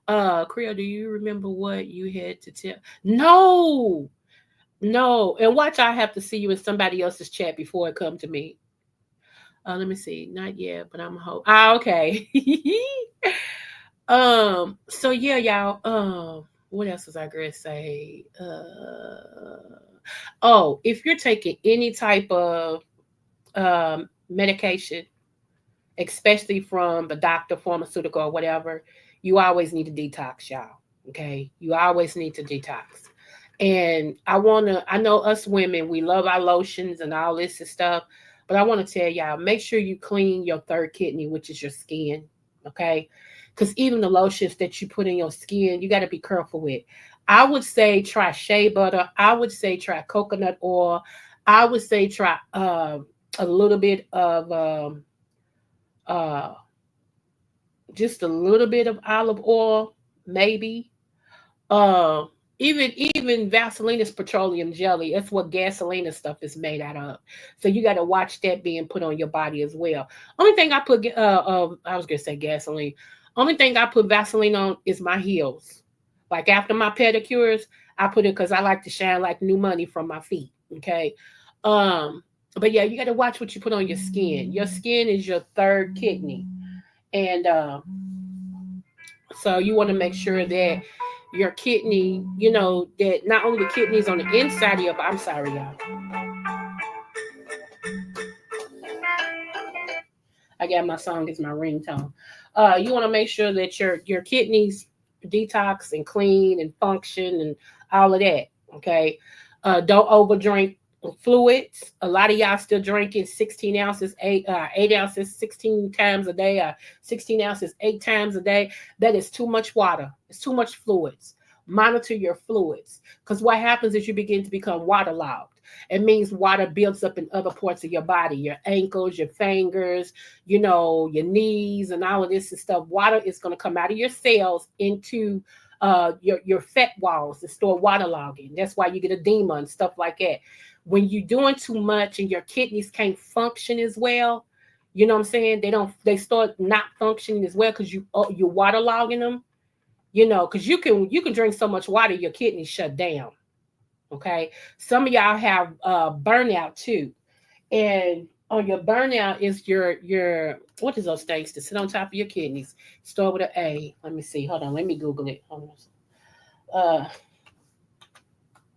Creole, do you remember what you had to tell? No. No. And watch, I have to see you in somebody else's chat before it come to me. Let me see. Not yet, but I'm hope. Okay. So yeah, y'all. What else was I gonna say? Oh, if you're taking any type of medication, especially from a doctor, pharmaceutical, or whatever, you always need to detox, y'all. Okay, you always need to detox. And I know us women, we love our lotions and all this and stuff, but I want to tell y'all, make sure you clean your third kidney, which is your skin. Okay, because even the lotions that you put in your skin, you got to be careful with. I would say try shea butter. I would say try coconut oil. I would say try a little bit of uh, just a little bit of olive oil, maybe. Uh, even Vaseline is petroleum jelly. That's what gasoline and stuff is made out of. So you got to watch that being put on your body as well. Only thing I put, I was gonna say gasoline. Only thing I put Vaseline on is my heels. Like after my pedicures, I put it because I like to shine like new money from my feet. Okay. But yeah, you got to watch what you put on your skin. Your skin is your third kidney. And so you want to make sure that your kidney, that not only the kidneys on the inside of your, I'm sorry, y'all. I got my song as my ringtone. You want to make sure that your kidneys detox and clean and function and all of that. Okay. Don't overdrink Fluids. A lot of y'all still drinking 16 ounces, 8 ounces, 16 times a day, 16 ounces, 8 times a day. That is too much water. It's too much fluids. Monitor your fluids. Because what happens is you begin to become waterlogged. It means water builds up in other parts of your body, your ankles, your fingers, your knees, and all of this and stuff. Water is going to come out of your cells into your fat walls to store waterlogging. That's why you get edema and stuff like that. When you're doing too much and your kidneys can't function as well, you know what I'm saying? They start not functioning as well because you're waterlogging them. Because you can drink so much water, your kidneys shut down. Okay. Some of y'all have burnout too. And on your burnout is your what is those things to sit on top of your kidneys? Start with an A. Let me see. Hold on. Let me Google it. Hold on.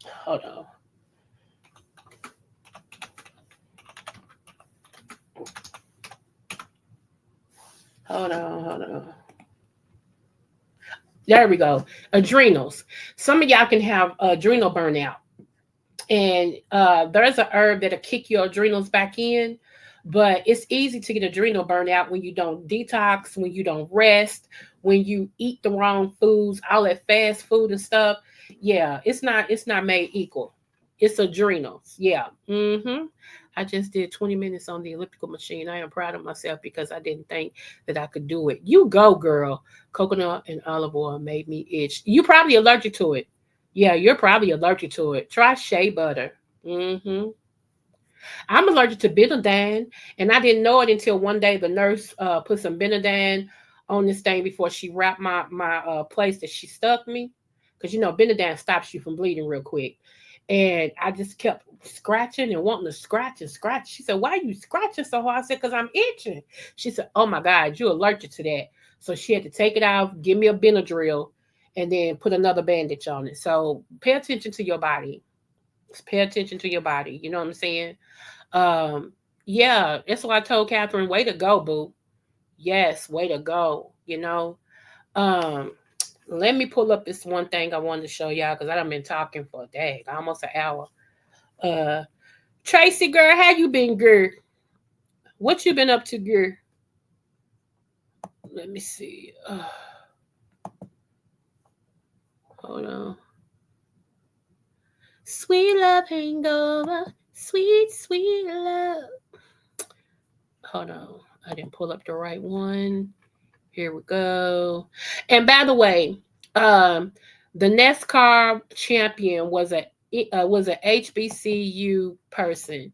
Hold on. Hold on. Hold on. There we go. Adrenals. Some of y'all can have adrenal burnout. And there's a herb that'll kick your adrenals back in, but it's easy to get adrenal burnout when you don't detox, when you don't rest, when you eat the wrong foods, all that fast food and stuff. Yeah, it's not made equal. It's adrenals. Yeah. I just did 20 minutes on the elliptical machine. I am proud of myself because I didn't think that I could do it. You go, girl. Coconut and olive oil made me itch. You probably allergic to it. Yeah, you're probably allergic to it. Try shea butter. I'm allergic to Benadine, and I didn't know it until one day the nurse put some Benadine on this thing before she wrapped my place that she stuck me, because Benadine stops you from bleeding real quick, and I just kept scratching and wanting to scratch and scratch. She said, "Why are you scratching so hard?" I said, "Because I'm itching." She said, "Oh my God, you're allergic to that." So she had to take it off, give me a Benadryl, and then put another bandage on it. So pay attention to your body. Just pay attention to your body. You know what I'm saying? Um, yeah, that's why I told Catherine, way to go, boo. Yes, way to go. Um, let me pull up this one thing I wanted to show y'all because I done been talking for a day, almost an hour. Uh, Tracy, girl, how you been, girl? What you been up to, girl? Let me see. Hold on. Sweet love hangover, sweet, sweet love. Hold on. I didn't pull up the right one. Here we go. And by the way, the NASCAR champion was a HBCU person.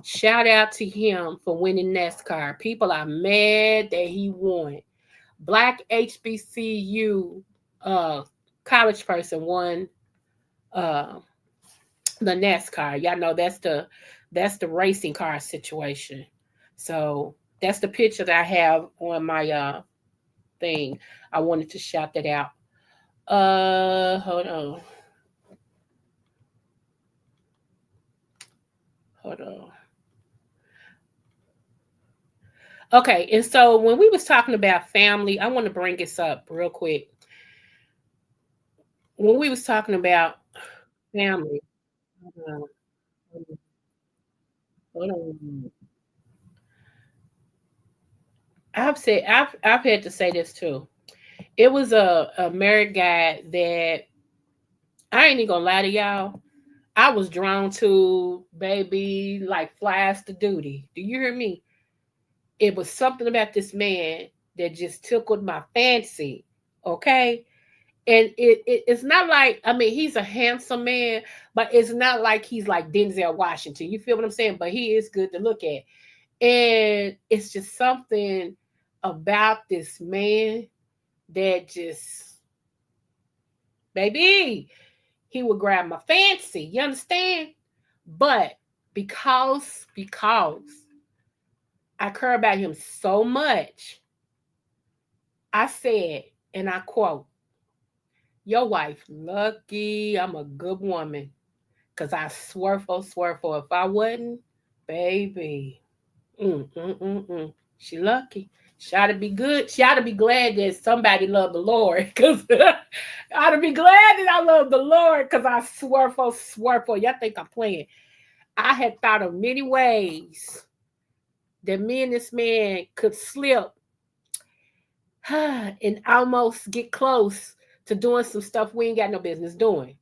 Shout out to him for winning NASCAR. People are mad that he won. Black HBCU college person won uh, the NASCAR. Y'all know that's the racing car situation. So that's the picture that I have on my thing. I wanted to shout that out. Hold on. Hold on. Okay, and so when we was talking about family, I want to bring this up real quick. When we was talking about family, hold on, hold on. I've had to say this too. It was a married guy that I ain't even gonna lie to y'all. I was drawn to, baby, like flies to duty. Do you hear me? It was something about this man that just tickled my fancy. Okay. And it's not like, I mean, he's a handsome man, but it's not like he's like Denzel Washington. You feel what I'm saying? But he is good to look at. And it's just something about this man that just, baby, he would grab my fancy. You understand? But because I care about him so much, I said, and I quote, "Your wife lucky I'm a good woman. Cause I swear for if I wasn't, baby, mm, mm, mm, mm. She lucky. She ought to be good. She ought to be glad that somebody loved the Lord. Cause I ought to be glad that I love the Lord. Cause I swear for. Y'all think I'm playing. I had thought of many ways that me and this man could slip and almost get close to doing some stuff we ain't got no business doing.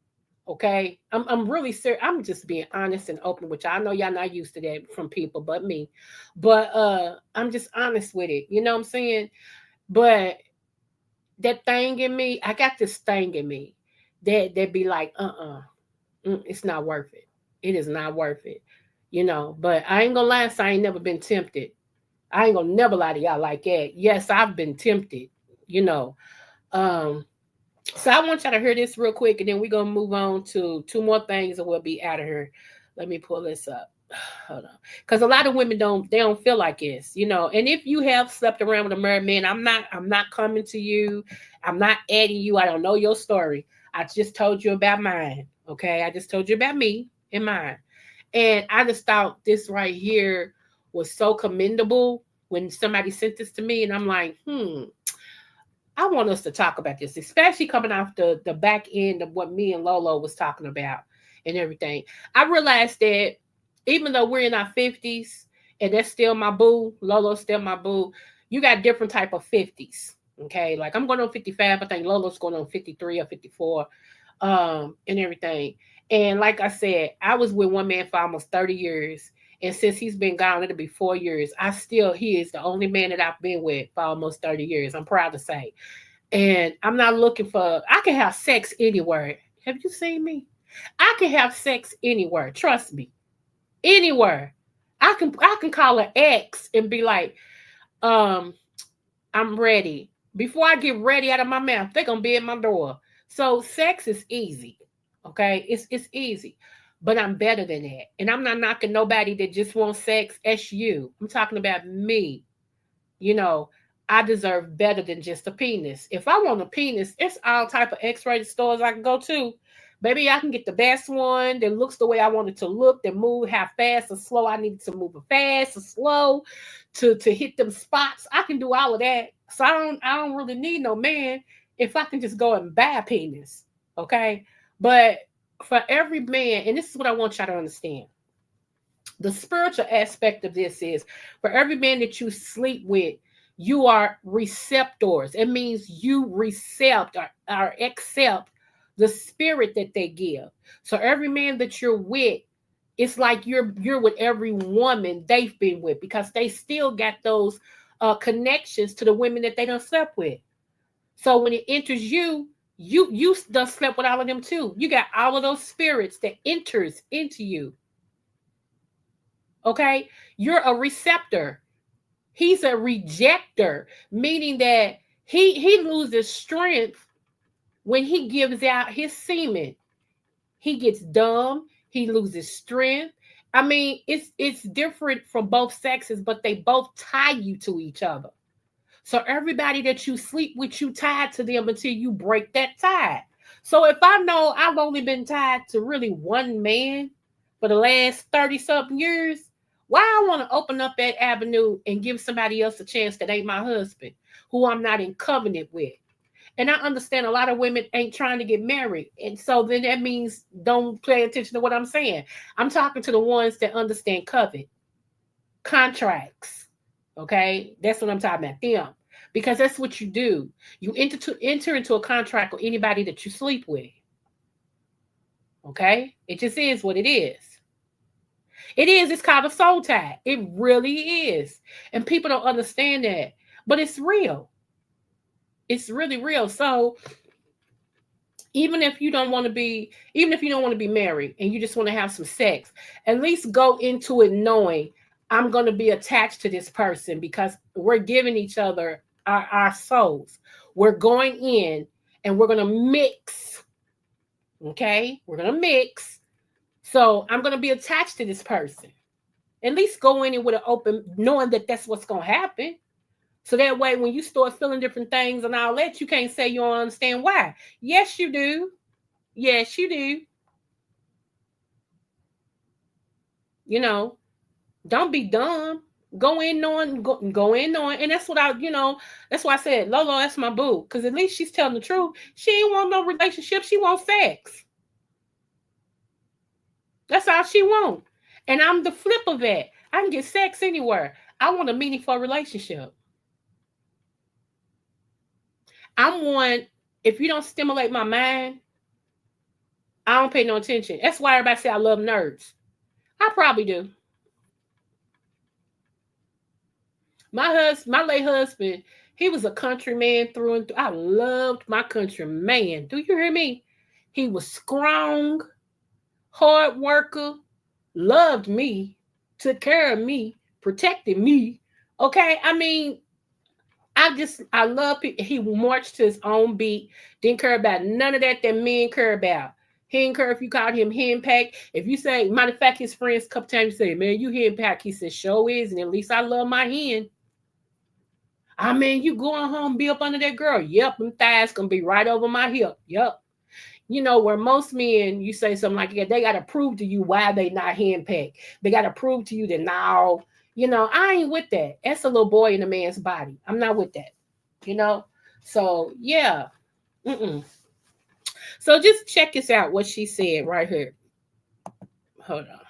Okay, I'm really serious. I'm just being honest and open with y'all. I know y'all not used to that from people but me, but I'm just honest with it. You know what I'm saying? But that thing in me, I got this thing in me that be like, it's not worth it. It is not worth it. You know, but I ain't gonna lie, so I ain't never been tempted. I ain't gonna never lie to y'all like that. Yes, I've been tempted, you know. Um, so I want y'all to hear this real quick, and then we're gonna move on to two more things, and we'll be out of here. Let me pull this up. Hold on, because a lot of women don't feel like this, you know. And if you have slept around with a married man, I'm not coming to you. I'm not adding you. I don't know your story. I just told you about mine. Okay, I just told you about me and mine. And I just thought this right here was so commendable when somebody sent this to me, and I'm like, I want us to talk about this, especially coming off the back end of what me and Lolo was talking about and everything. I realized that even though we're in our 50s and that's still my boo, Lolo's still my boo, you got different type of 50s. Okay. Like I'm going on 55. I think Lolo's going on 53 or 54, and everything. And like I said, I was with one man for almost 30 years. And since he's been gone, it'll be 4 years. He is the only man that I've been with for almost 30 years. I'm proud to say. And I'm not looking for, I can have sex anywhere. Have you seen me? I can have sex anywhere. Trust me. Anywhere. I can call an ex and be like, um, I'm ready. Before I get ready out of my mouth, they're gonna be at my door. So sex is easy. Okay. It's easy. But I'm better than that. And I'm not knocking nobody that just wants sex. That's you. I'm talking about me. You know, I deserve better than just a penis. If I want a penis, it's all type of X-rated stores I can go to. Maybe I can get the best one that looks the way I want it to look, that move how fast or slow I need it to move it fast or slow to hit them spots. I can do all of that. So I don't really need no man if I can just go and buy a penis. Okay. But for every man, and this is what I want y'all to understand. The spiritual aspect of this is for every man that you sleep with, you are receptors. It means you recept or accept the spirit that they give. So every man that you're with, it's like you're with every woman they've been with because they still got those connections to the women that they done slept with. So when it enters you, you done slept with all of them too. You got all of those spirits that enters into you. Okay, you're a receptor. He's a rejector, meaning that he loses strength when he gives out his semen. He gets dumb. He loses strength. I mean, it's different from both sexes, but they both tie you to each other. So everybody that you sleep with, you tied to them until you break that tie. So if I know I've only been tied to really one man for the last 30 something years, why I want to open up that avenue and give somebody else a chance that ain't my husband, who I'm not in covenant with? And I understand a lot of women ain't trying to get married. And so then that means don't pay attention to what I'm saying. I'm talking to the ones that understand covenant, contracts. Okay. That's what I'm talking about. Them. Because that's what you do. You enter into a contract with anybody that you sleep with. Okay. It just is what it is. It is. It's called a soul tie. It really is. And people don't understand that. But it's real. It's really real. So even if you don't want to be married and you just want to have some sex, at least go into it knowing I'm going to be attached to this person because we're giving each other our souls. We're going in and we're going to mix. Okay. We're going to mix. So I'm going to be attached to this person. At least go in it with an open, knowing that that's what's going to happen. So that way, when you start feeling different things and all that, you can't say you don't understand why. Yes, you do. Yes, you do. You know, don't be dumb. Go in knowing, go in knowing. And that's what that's why I said, Lolo, that's my boo. Because at least she's telling the truth. She ain't want no relationship. She wants sex. That's all she wants. And I'm the flip of that. I can get sex anywhere. I want a meaningful relationship. I'm one, if you don't stimulate my mind, I don't pay no attention. That's why everybody say I love nerds. I probably do. My late husband, he was a country man through and through. I loved my country man. Do you hear me? He was strong, hard worker, loved me, took care of me, protected me. Okay, I mean, I love people. He marched to his own beat. Didn't care about none of that men care about. He didn't care if you called him henpecked. If you say, matter of fact, his friends a couple times say, "Man, you henpecked." He said, "Show is, and at least I love my hen." I mean, you going home, be up under that girl. Yep, them thighs gonna be right over my hip. Yep. You know, where most men, you say something like that, they got to prove to you why they not handpicked. They got to prove to you that now, you know, I ain't with that. That's a little boy in a man's body. I'm not with that, you know? So, yeah. Mm-mm. So just check this out, what she said right here. Hold on.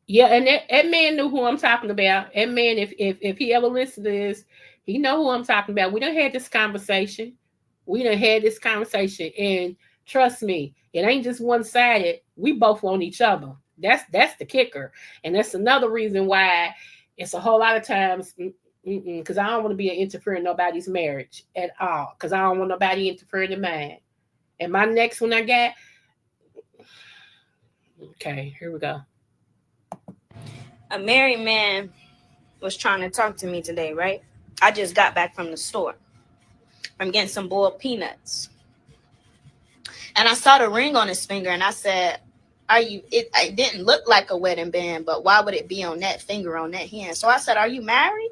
Yeah, and that man knew who I'm talking about. That man, if he ever listens to this, he know who I'm talking about. We done had this conversation. We done had this conversation, and trust me, it ain't just one sided. We both want each other. That's the kicker, and that's another reason why it's a whole lot of times. Because I don't want to be interfering in nobody's marriage at all. Because I don't want nobody interfering in mine. And my next one I got. Okay, here we go. A married man was trying to talk to me today, right? I just got back from the store. I'm getting some boiled peanuts. And I saw the ring on his finger and I said, it didn't look like a wedding band, but why would it be on that finger, on that hand? So I said, "Are you married?"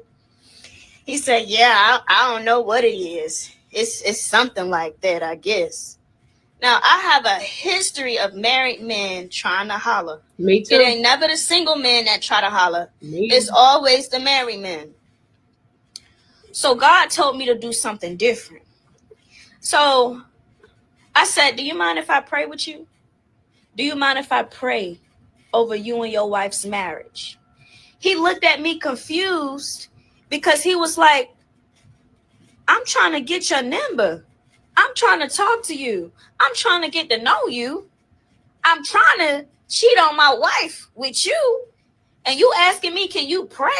He said, "Yeah, I don't know what it is. It's something like that, I guess." Now, I have a history of married men trying to holler. Me too. It ain't never the single men that try to holler. It's always the married men. So God told me to do something different. So I said, "Do you mind if I pray with you? Do you mind if I pray over you and your wife's marriage?" He looked at me confused because he was like, "I'm trying to get your number. I'm trying to talk to you. I'm trying to get to know you. I'm trying to cheat on my wife with you. And you asking me, can you pray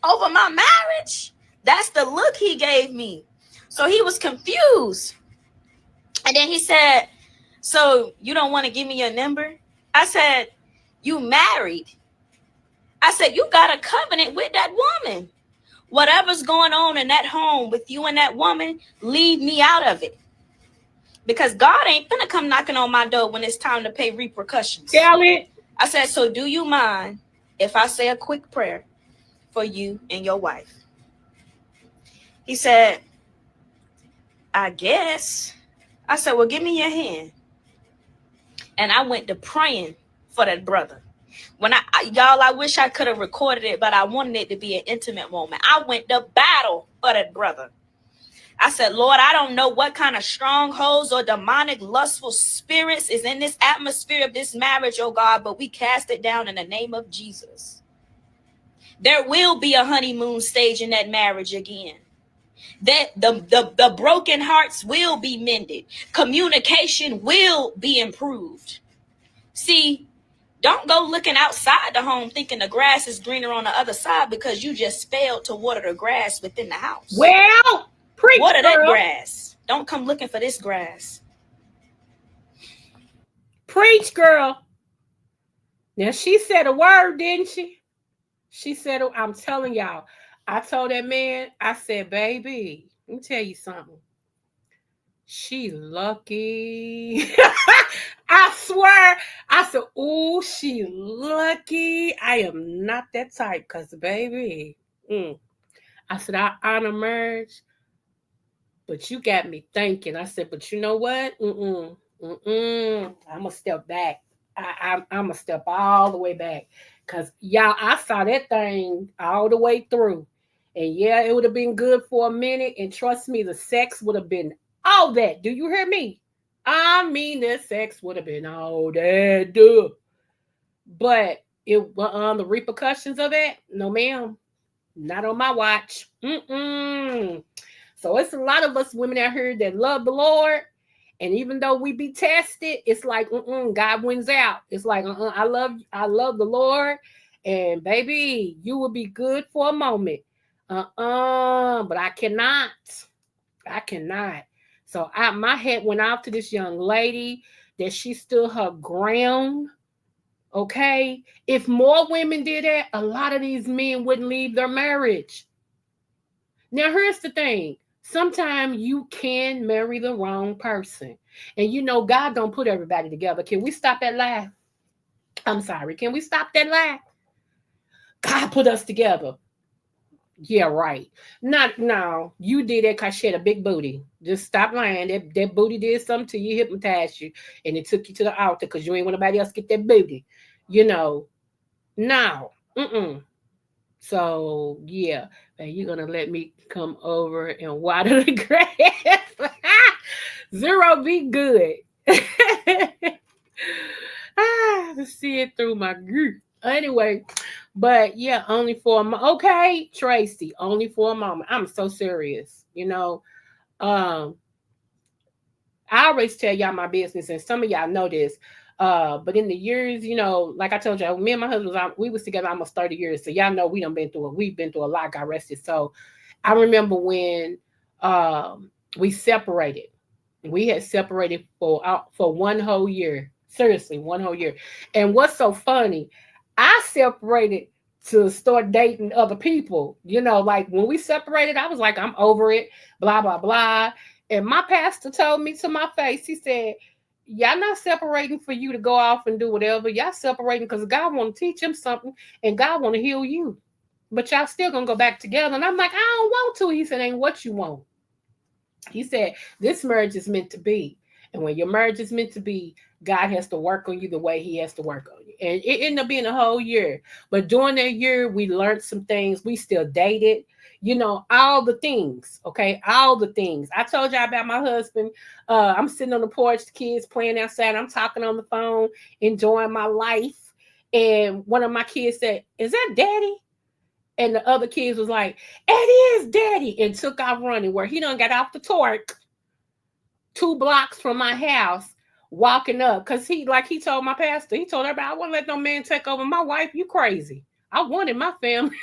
over my marriage?" That's the look he gave me. So he was confused. And then he said, "So you don't want to give me your number?" I said, "You married." I said, "You got a covenant with that woman. Whatever's going on in that home with you and that woman, leave me out of it. Because God ain't finna come knocking on my door when it's time to pay repercussions." Tell it. I said, "So do you mind if I say a quick prayer for you and your wife?" He said, "I guess." I said, "Well, give me your hand." And I went to praying for that brother. Y'all, I wish I could have recorded it, but I wanted it to be an intimate moment. I went to battle for that brother. I said, "Lord, I don't know what kind of strongholds or demonic lustful spirits is in this atmosphere of this marriage, oh God, but we cast it down in the name of Jesus. There will be a honeymoon stage in that marriage again. That the broken hearts will be mended. Communication will be improved. See, don't go looking outside the home thinking the grass is greener on the other side because you just failed to water the grass within the house. Well, preach, water girl. that grass. Don't come looking for this grass." Preach, girl. Now, she said a word, didn't she? She said, I'm telling y'all, I told that man, I said, "Baby, let me tell you something. She lucky." I swear. I said, "Oh, she lucky. I am not that type because, baby." I said, "I honor marriage, but you got me thinking." I said, "But you know what? I'm going to step back. I'm going to step all the way back. Because, y'all, I saw that thing all the way through. And, yeah, it would have been good for a minute. And trust me, the sex would have been all that. Do you hear me? I mean, the sex would have been all that, duh. But the repercussions of that, no, ma'am, not on my watch. Mm-mm. So it's a lot of us women out here that love the Lord. And even though we be tested, it's like God wins out. It's like I love the Lord, and baby, you will be good for a moment. But I cannot. So my head went out to this young lady that she stood her ground. Okay, if more women did that, a lot of these men wouldn't leave their marriage. Now, here's the thing. Sometimes you can marry the wrong person. And God don't put everybody together. Can we stop that lie? I'm sorry. Can we stop that lie? God put us together. Yeah, right. Not no. You did that because she had a big booty. Just stop lying. That booty did something to you, hypnotized you, and it took you to the altar because you ain't want nobody else get that booty. You know. No. Mm-mm. So yeah, and you're gonna let me come over and water the grass. Zero be good. To see it through my group. Anyway, but yeah, only for a moment. Okay, Tracy, only for a moment. I'm so serious. Um, I always tell y'all my business, and some of y'all know this. But in the years, like I told y'all, me and my husband, we was together almost 30 years. So y'all know we done been through it. We've been through a lot, got arrested. So I remember when we separated. We had separated for one whole year. Seriously, one whole year. And what's so funny, I separated to start dating other people. Like when we separated, I was like, I'm over it, blah, blah, blah. And my pastor told me to my face, he said, y'all not separating for you to go off and do whatever. Y'all separating because God want to teach him something and God want to heal you. But y'all still gonna go back together. And I'm like, I don't want to. He said, ain't what you want. He said, this marriage is meant to be. And when your marriage is meant to be, God has to work on you the way he has to work on you. And it ended up being a whole year. But during that year, we learned some things. We still dated, all the things. Okay. All the things. I told y'all about my husband. I'm sitting on the porch, the kids playing outside. I'm talking on the phone, enjoying my life. And one of my kids said, is that daddy? And the other kids was like, it is daddy, and took off running where he done got off the torque 2 blocks from my house, walking up. Cause he told my pastor, he told everybody, I wouldn't let no man take over my wife. You crazy. I wanted my family.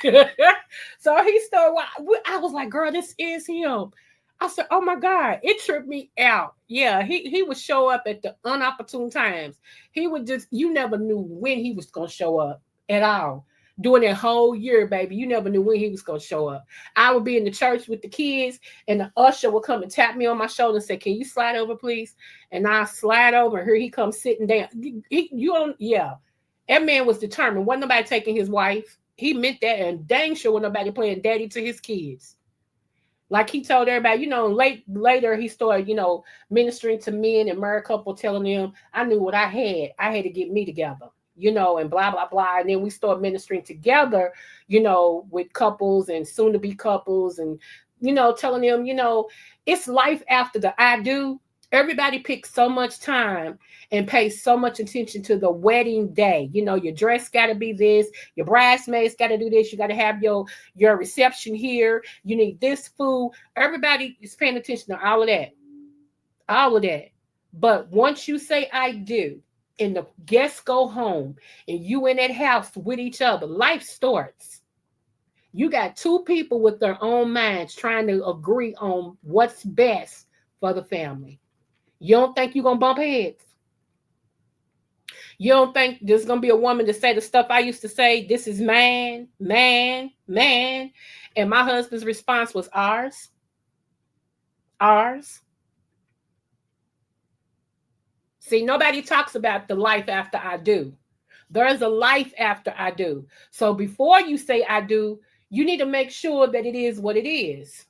So he started, I was like, girl, this is him. I said, oh my God, it tripped me out. Yeah, he would show up at the unopportune times. He would you never knew when he was going to show up at all. During that whole year, baby, you never knew when he was going to show up. I would be in the church with the kids, and the usher would come and tap me on my shoulder and say, can you slide over, please? And I slide over, and here he comes sitting down. Yeah. That man was determined. Wasn't nobody taking his wife. He meant that, and dang sure wasn't nobody playing daddy to his kids. Like he told everybody, later he started, ministering to men and married couple, telling them, I knew what I had to get me together. And blah, blah, blah. And then we start ministering together, with couples and soon to be couples and, telling them, it's life after the I do. Everybody picks so much time and pays so much attention to the wedding day. Your dress got to be this, your bridesmaids got to do this. You got to have your reception here. You need this food. Everybody is paying attention to all of that. All of that. But once you say I do, and the guests go home and you in that house with each other, life starts. You got two people with their own minds trying to agree on what's best for the family. You don't think you're going to bump heads? You don't think there's going to be a woman to say the stuff I used to say, this is man, man, man. And my husband's response was ours. Ours. See, nobody talks about the life after I do. There's a life after I do. So before you say I do, you need to make sure that it is what it is.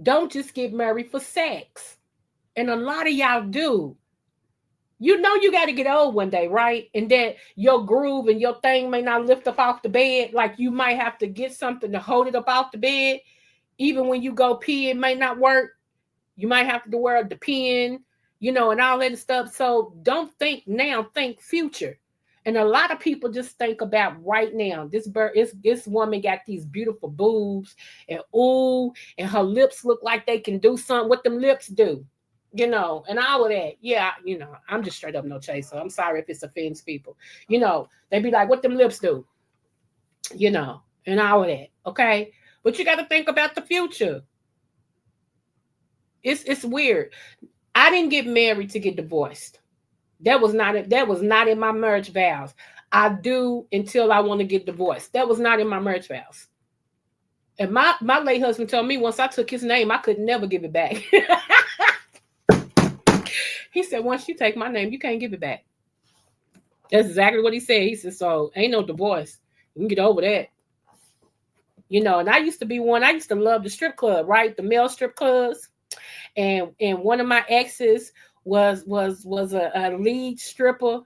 Don't just get married for sex. And a lot of y'all do. You got to get old one day, right? And that your groove and your thing may not lift up off the bed. Like you might have to get something to hold it up off the bed. Even when you go pee, it may not work. You might have to wear a depend, and all that stuff. So don't think now, think future. And a lot of people just think about right now. This woman got these beautiful boobs and ooh, and her lips look like they can do something. What them lips do, and all of that. Yeah, I'm just straight up no chaser. I'm sorry if it offends people. They be like, what them lips do, and all of that. Okay, but you got to think about the future. It's weird. I didn't get married to get divorced. That was not in my marriage vows. I do until I want to get divorced. That was not in my marriage vows. And my late husband told me once I took his name, I could never give it back. He said, once you take my name, you can't give it back. That's exactly what he said. He said, so ain't no divorce. You can get over that. And I used to be one. I used to love the strip club, right? The male strip clubs. And one of my exes was a lead stripper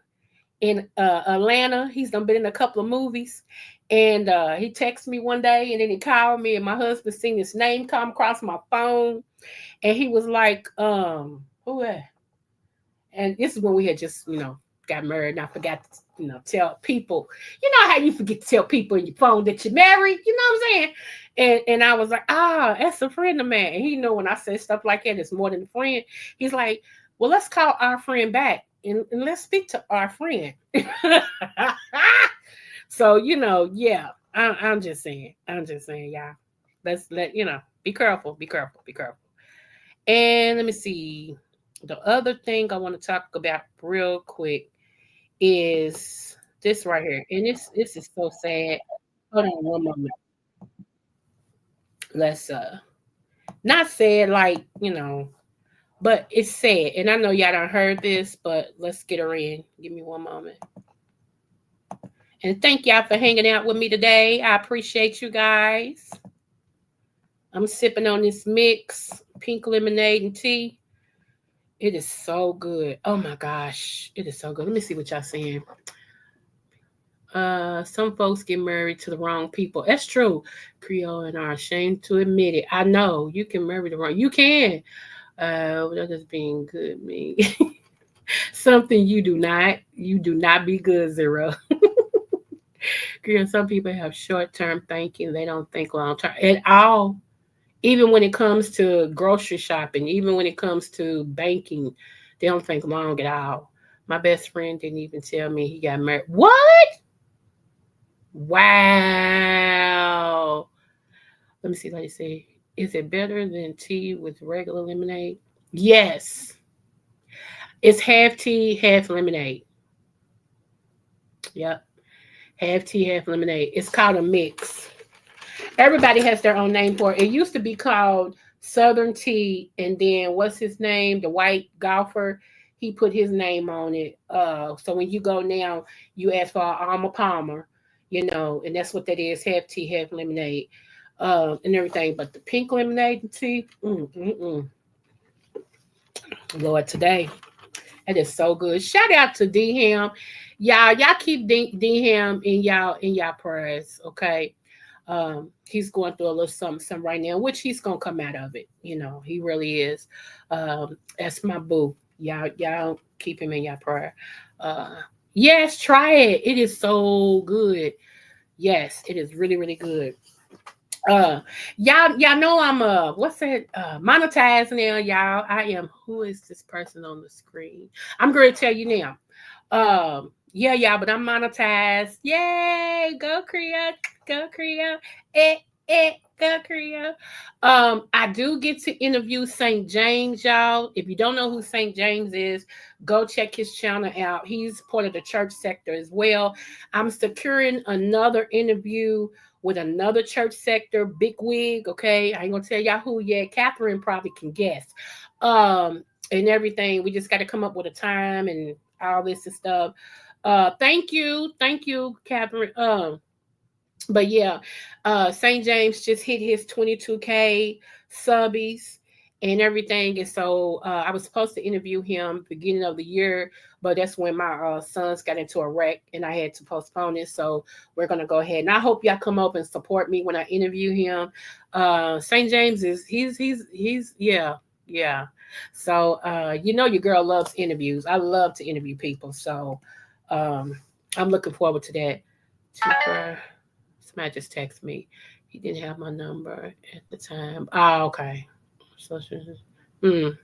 in Atlanta. He's done been in a couple of movies. And he texted me one day, and then he called me, and my husband seen his name come across my phone. And he was like, who that? And this is when we had just, got married, and I forgot to, tell people. You know how you forget to tell people in your phone that you're married? You know what I'm saying? And I was like, that's a friend of mine. And he know when I say stuff like that, it's more than a friend. He's like, well, let's call our friend back and let's speak to our friend. So, yeah, I'm just saying, y'all. Be careful. And let me see. The other thing I want to talk about real quick is this right here. And this is so sad. Hold on one moment. Let's not sad like, but it's sad. And I know y'all done heard this, but let's get her in. Give me one moment. And thank y'all for hanging out with me today. I appreciate you guys. I'm sipping on this mix, pink lemonade and tea. It is so good. Oh my gosh. It is so good. Let me see what y'all saying. Some folks get married to the wrong people. That's true. Creole and are ashamed to admit it. I know you can marry the wrong. You can. What does being good mean? Something you do not. You do not be good, Zero. Creole, some people have short-term thinking. They don't think long-term at all. Even when it comes to grocery shopping, even when it comes to banking, they don't think long at all. My best friend didn't even tell me he got married. What? Wow. Let me see what they say. Is it better than tea with regular lemonade? Yes. It's half tea, half lemonade. Yep. Half tea, half lemonade. It's called a mix. Everybody has their own name for it. It used to be called Southern Tea, and then what's his name? The white golfer, he put his name on it. So when you go now, you ask for Armour Palmer, and that's what that is: half tea, half lemonade, and everything. But the pink lemonade and tea, Lord, today that is so good. Shout out to D Ham, y'all keep D Ham in y'all prayers, okay? He's going through a little something right now, which he's gonna come out of it. He really is. That's my boo. Y'all keep him in your prayer. Yes, try it. It is so good. Yes, it is really, really good. Y'all know I'm what's that? Monetized now, y'all. I am. Who is this person on the screen? I'm going to tell you now. Yeah, y'all, but I'm monetized. Yay! Go Creole, go Creole. Go Creole. I do get to interview St. James, y'all. If you don't know who St. James is, go check his channel out. He's part of the church sector as well. I'm securing another interview with another church sector, big wig. Okay, I ain't gonna tell y'all who yet. Catherine probably can guess. And everything. We just got to come up with a time and all this and stuff. Thank you, Catherine. But yeah, St. James just hit his 22K subbies and everything. And so I was supposed to interview him beginning of the year, but that's when my sons got into a wreck and I had to postpone it. So we're going to go ahead. And I hope y'all come up and support me when I interview him. St. James he's yeah. Yeah. So your girl loves interviews. I love to interview people. So um I'm looking forward to that. Super. Somebody just texted me. He didn't have my number at the time. Oh, okay. So, mm.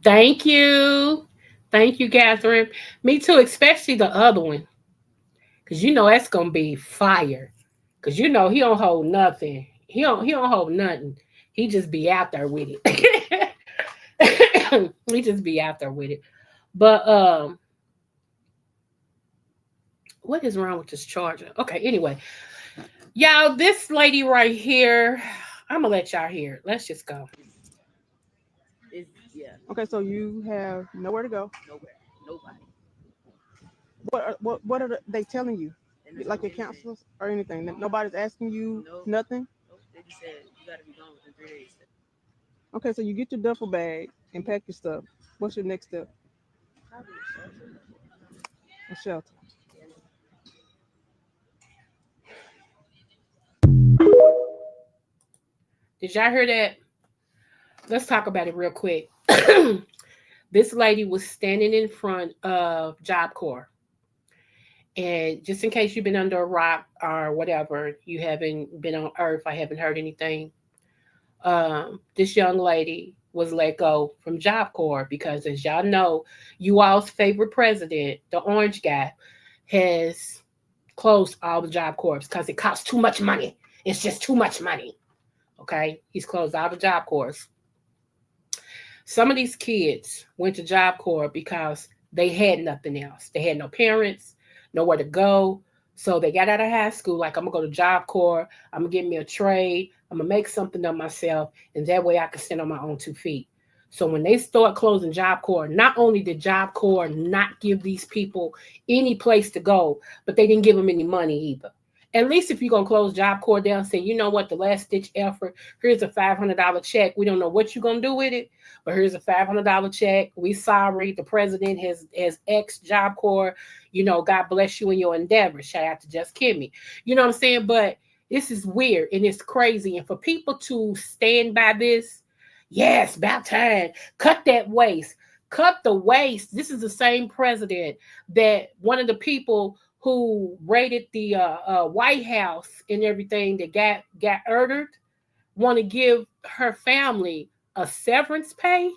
Thank you. Thank you, Catherine. Me too, especially the other one. Cause that's gonna be fire. Cause he don't hold nothing. He don't hold nothing. He just be out there with it. He just be out there with it. But what is wrong with this charger? Okay, anyway. Y'all, this lady right here, I'm gonna let y'all hear it. Let's just go. Okay, so you have nowhere to go. What are they telling you? Like your counselors or anything? Nobody's asking you nothing. Okay, so you get your duffel bag and pack your stuff. What's your next step? A shelter. Did y'all hear that? Let's talk about it real quick. This lady was standing in front of Job Corps. And just in case you've been under a rock or whatever, you haven't been on Earth, I haven't heard anything. This young lady was let go from Job Corps because, as y'all know, you all's favorite president, the orange guy, has closed all the Job Corps because it costs too much money. It's just too much money. Okay, he's closed all the Job Corps. Some of these kids went to Job Corps because they had nothing else. They had no parents, nowhere to go. So they got out of high school, like, I'm going to go to Job Corps. I'm going to get me a trade. I'm going to make something of myself. And that way I can stand on my own 2 feet. So when they start closing Job Corps, not only did Job Corps not give these people any place to go, but they didn't give them any money either. At least if you're going to close Job Corps down, say, you know what, the last ditch effort, here's a $500 check. We don't know what you're going to do with it, but here's a $500 check. We sorry. The president has ex Job Corps. God bless you in your endeavors. Shout out to Just Kimmy. You know what I'm saying? But this is weird and it's crazy. And for people to stand by this, yes, about time. Cut that waste. Cut the waste. This is the same president that one of the people who raided the White House and everything that got murdered want to give her family a severance pay?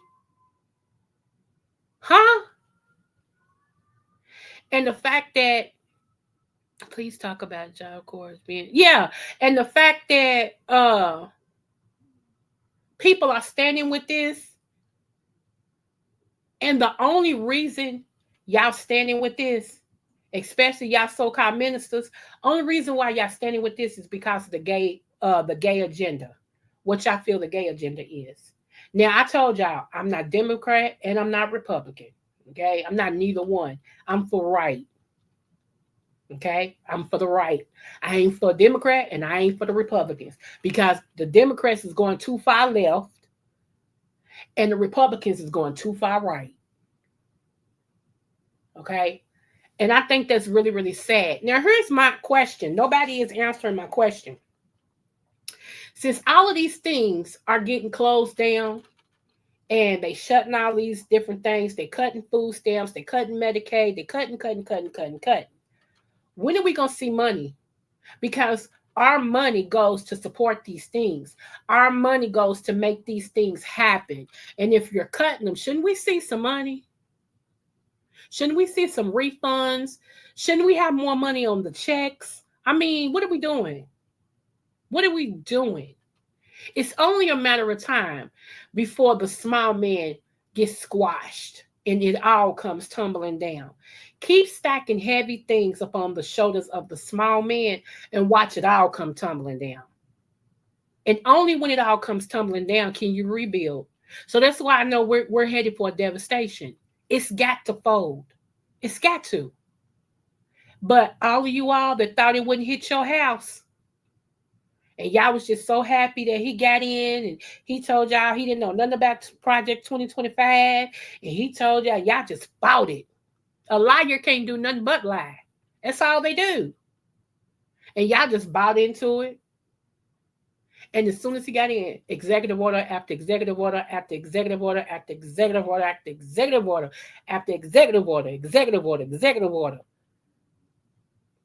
Huh? And the fact that, please talk about Job Corps being, yeah, and the fact that people are standing with this, and the only reason y'all standing with this, especially y'all so-called ministers, only reason why y'all standing with this is because of the gay agenda. What y'all feel the gay agenda is. Now, I told y'all, I'm not Democrat and I'm not Republican. Okay, I'm not neither one. I'm for right. Okay, I'm for the right. I ain't for Democrat and I ain't for the Republicans because the Democrats is going too far left and the Republicans is going too far right. Okay, and I think that's really, really sad. Now, here's my question. Nobody is answering my question. Since all of these things are getting closed down and they shutting all these different things, they cutting food stamps, they cutting Medicaid, they cutting. When are we going to see money? Because our money goes to support these things. Our money goes to make these things happen. And if you're cutting them, shouldn't we see some money? Shouldn't we see some refunds? Shouldn't we have more money on the checks? I mean, what are we doing? What are we doing? It's only a matter of time before the small man gets squashed and it all comes tumbling down. Keep stacking heavy things upon the shoulders of the small man and watch it all come tumbling down. And only when it all comes tumbling down can you rebuild. So that's why I know we're headed for a devastation. It's got to fold. It's got to. But all of you all that thought it wouldn't hit your house, and y'all was just so happy that he got in and he told y'all he didn't know nothing about Project 2025. And he told y'all just bought it. A liar can't do nothing but lie. That's all they do. And y'all just bought into it. And as soon as he got in, executive order after executive order after executive order after executive order after executive order after executive order, executive order, executive order.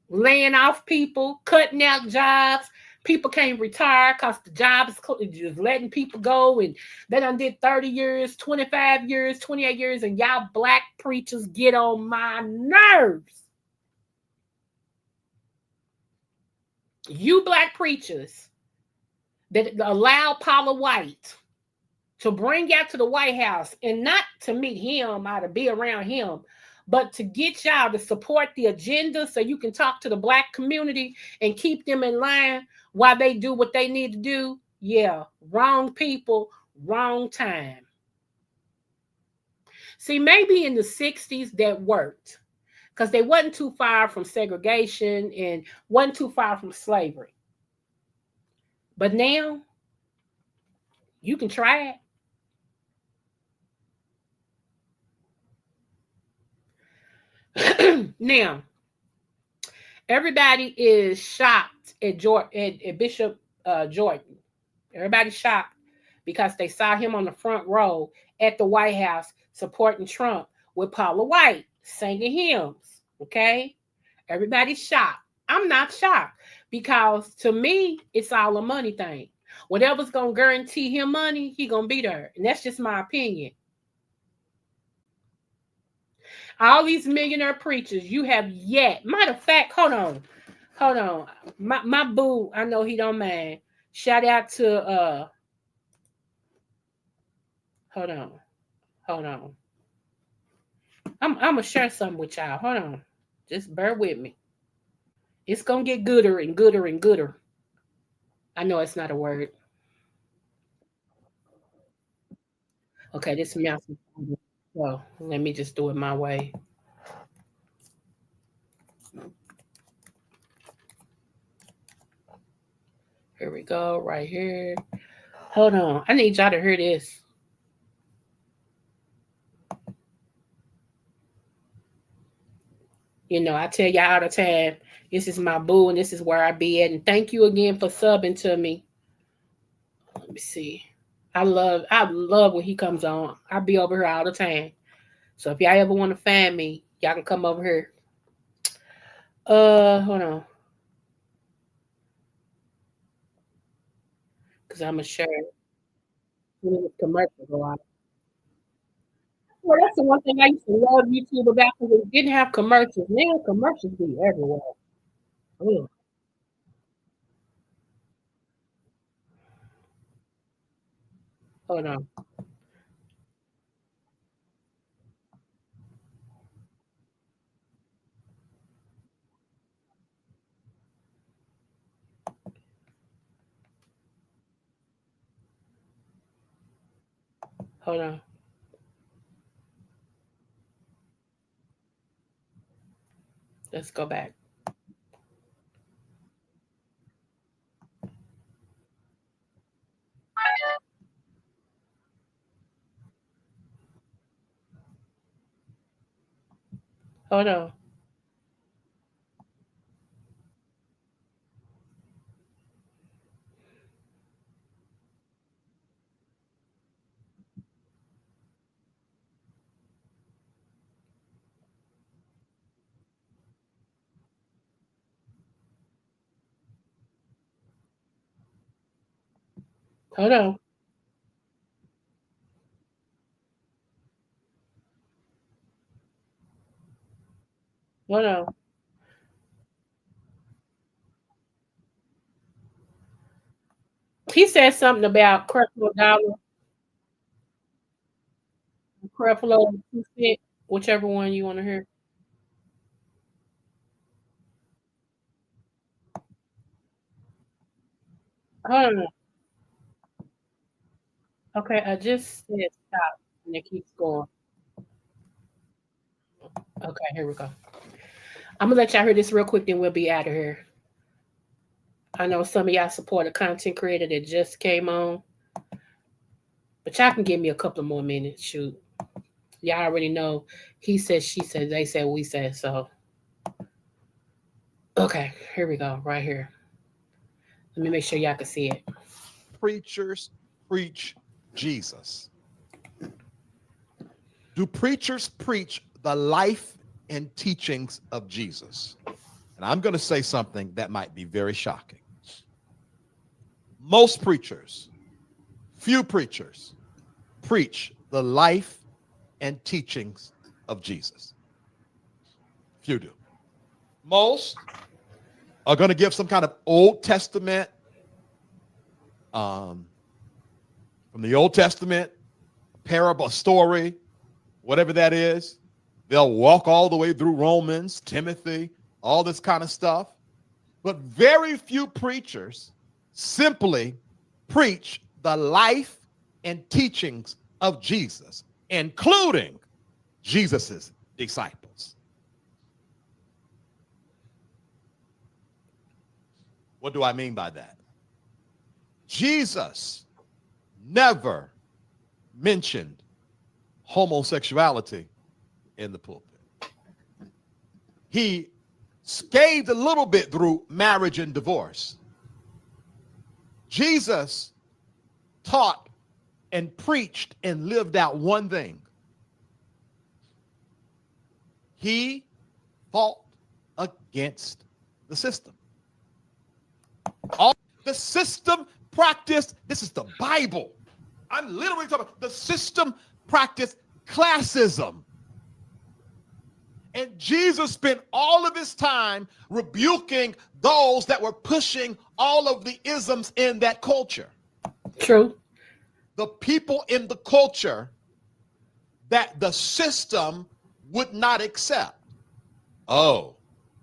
Laying off people, cutting out jobs. People can't retire because the job is just letting people go. And they done did 30 years, 25 years, 28 years. And y'all black preachers get on my nerves. You black preachers that allow Paula White to bring y'all to the White House and not to meet him or to be around him, but to get y'all to support the agenda so you can talk to the black community and keep them in line while they do what they need to do. Yeah, wrong people, wrong time. See, maybe in the 60s that worked because they wasn't too far from segregation and wasn't too far from slavery. But now, you can try it. Now, everybody is shocked at Bishop Jordan. Everybody's shocked because they saw him on the front row at the White House supporting Trump with Paula White singing hymns. Okay? Everybody's shocked. I'm not shocked because to me, it's all a money thing. Whatever's going to guarantee him money, he going to be there. And that's just my opinion. All these millionaire preachers, you have yet. Matter of fact, hold on. My boo, I know he don't mind. Shout out to hold on. I'm gonna share something with y'all. Hold on. Just bear with me. It's gonna get gooder and gooder and gooder. I know it's not a word. Okay, this mouse. So let me just do it my way. Here we go, right here. Hold on. I need y'all to hear this. You know, I tell y'all all the time, this is my boo and this is where I be at. And thank you again for subbing to me. Let me see. I love when he comes on. I'll be over here all the time. So if y'all ever want to find me, y'all can come over here. Hold on. Because I'm going to share commercials a lot. Well, that's the one thing I used to love YouTube about because it didn't have commercials. Now commercials be everywhere. Ugh. Hold on. Hold on. Let's go back. Hold on. Hold on. Hold on. He said something about Creflo Dollar, Creflo 2 Cent, whichever one you want to hear. Hold on. Okay, I just said stop, and it keeps going. Okay, here we go. I'm gonna let y'all hear this real quick, then we'll be out of here. I know some of y'all support a content creator that just came on, but y'all can give me a couple of more minutes. Shoot, y'all already know. He said, she said, they said, we said. So, okay, here we go, right here. Let me make sure y'all can see it. preachers preach Jesus? Do preachers preach the life and teachings of Jesus? And I'm going to say something that might be very shocking. Most preachers, few preachers, preach the life and teachings of Jesus. Few do. Most are going to give some kind of Old Testament, from the Old Testament, parable, story, whatever that is. They'll walk all the way through Romans, Timothy, all this kind of stuff. But very few preachers simply preach the life and teachings of Jesus, including Jesus's disciples. What do I mean by that? Jesus never mentioned homosexuality in the pulpit. He scathed a little bit through marriage and divorce. Jesus taught and preached and lived out one thing. He fought against the system. All the system practiced, this is the Bible. I'm literally talking about the system practiced classism. And Jesus spent all of his time rebuking those that were pushing all of the isms in that culture. True. The people in the culture that the system would not accept. Oh,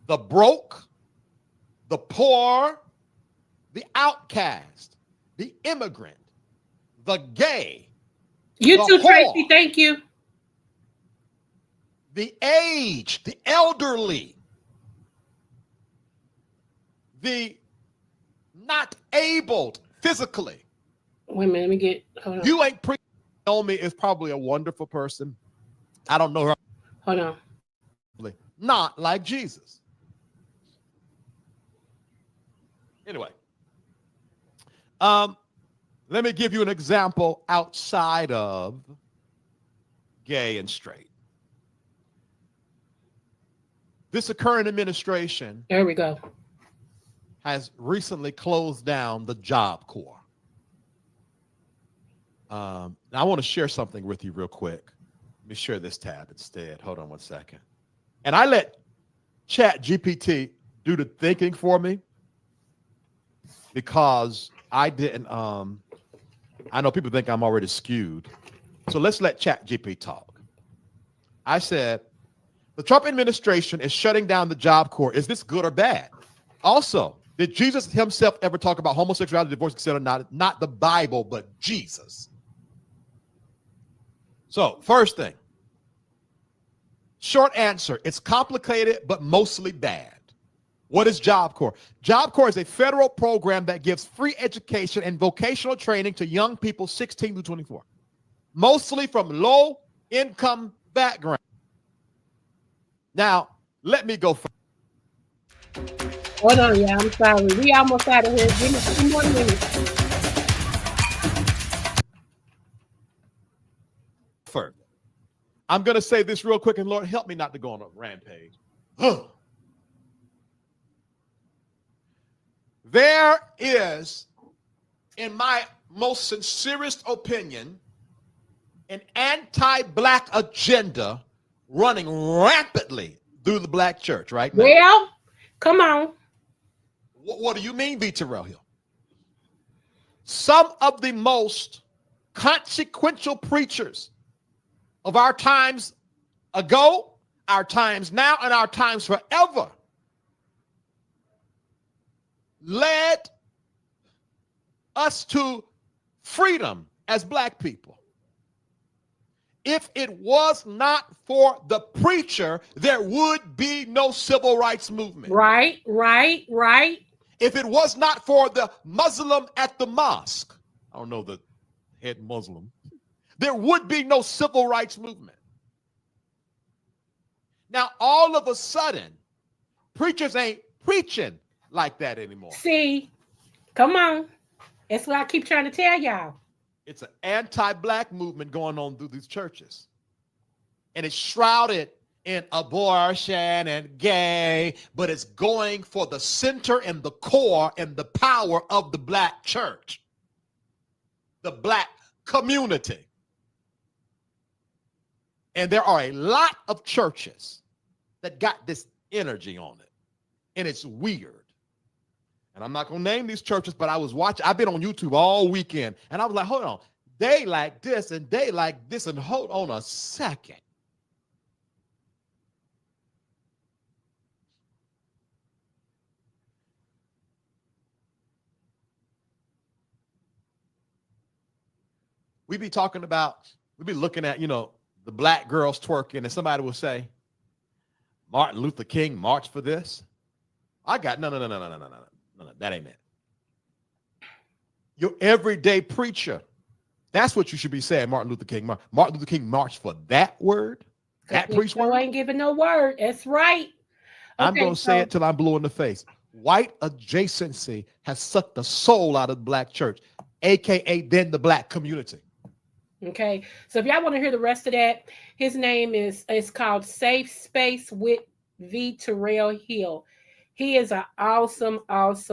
the broke, the poor, the outcast, the immigrant, the gay. You the too, whore, Tracy. Thank you. The aged, the elderly, the not abled physically. Wait a minute, let me get, hold on. You ain't Naomi is probably a wonderful person. I don't know her. Hold on. Not like Jesus. Anyway, let me give you an example outside of gay and straight. This current administration There we go. has recently closed down the Job Corps. Now I want to share something with you real quick. Let me share this tab instead. Hold on one second. And I let Chat GPT do the thinking for me because I didn't, I know people think I'm already skewed. So let's let Chat GPT talk. I said, the Trump administration is shutting down the Job Corps. Is this good or bad? Also, did Jesus himself ever talk about homosexuality, divorce, etc.? Not the Bible, but Jesus. So, first thing, short answer, it's complicated, but mostly bad. What is Job Corps? Job Corps is a federal program that gives free education and vocational training to young people 16 to 24, mostly from low-income backgrounds. Now, let me go first. Hold on, yeah, I'm sorry. We almost out of here. Give me 2 more minutes. First, I'm going to say this real quick, and Lord, help me not to go on a rampage. There is, in my most sincerest opinion, an anti-black agenda running rapidly through the black church right now. Well, come on. What do you mean, B. Terrell Hill? Some of the most consequential preachers of our times ago, our times now, and our times forever led us to freedom as black people. If it was not for the preacher, there would be no civil rights movement. Right. If it was not for the Muslim at the mosque, I don't know the head Muslim, there would be no civil rights movement. Now, all of a sudden, preachers ain't preaching like that anymore. See, come on. That's what I keep trying to tell y'all. It's an anti-black movement going on through these churches. And it's shrouded in abortion and gay, but it's going for the center and the core and the power of the black church, the black community. And there are a lot of churches that got this energy on it. And it's weird. And I'm not going to name these churches, but I've been on YouTube all weekend. And I was like, hold on. They like this and they like this. And hold on a second. We be looking at, the black girls twerking, and somebody will say, Martin Luther King marched for this. I got, no, that ain't it. Your everyday preacher, that's what you should be saying, Martin Luther King. Martin Luther King marched for that word, that preach word. I ain't giving no word. That's right. I'm going to say it till I'm blue in the face. White adjacency has sucked the soul out of the black church, a.k.a. then the black community. Okay, so if y'all want to hear the rest of that, his name is called Safe Space with Terrell Hill. He is an awesome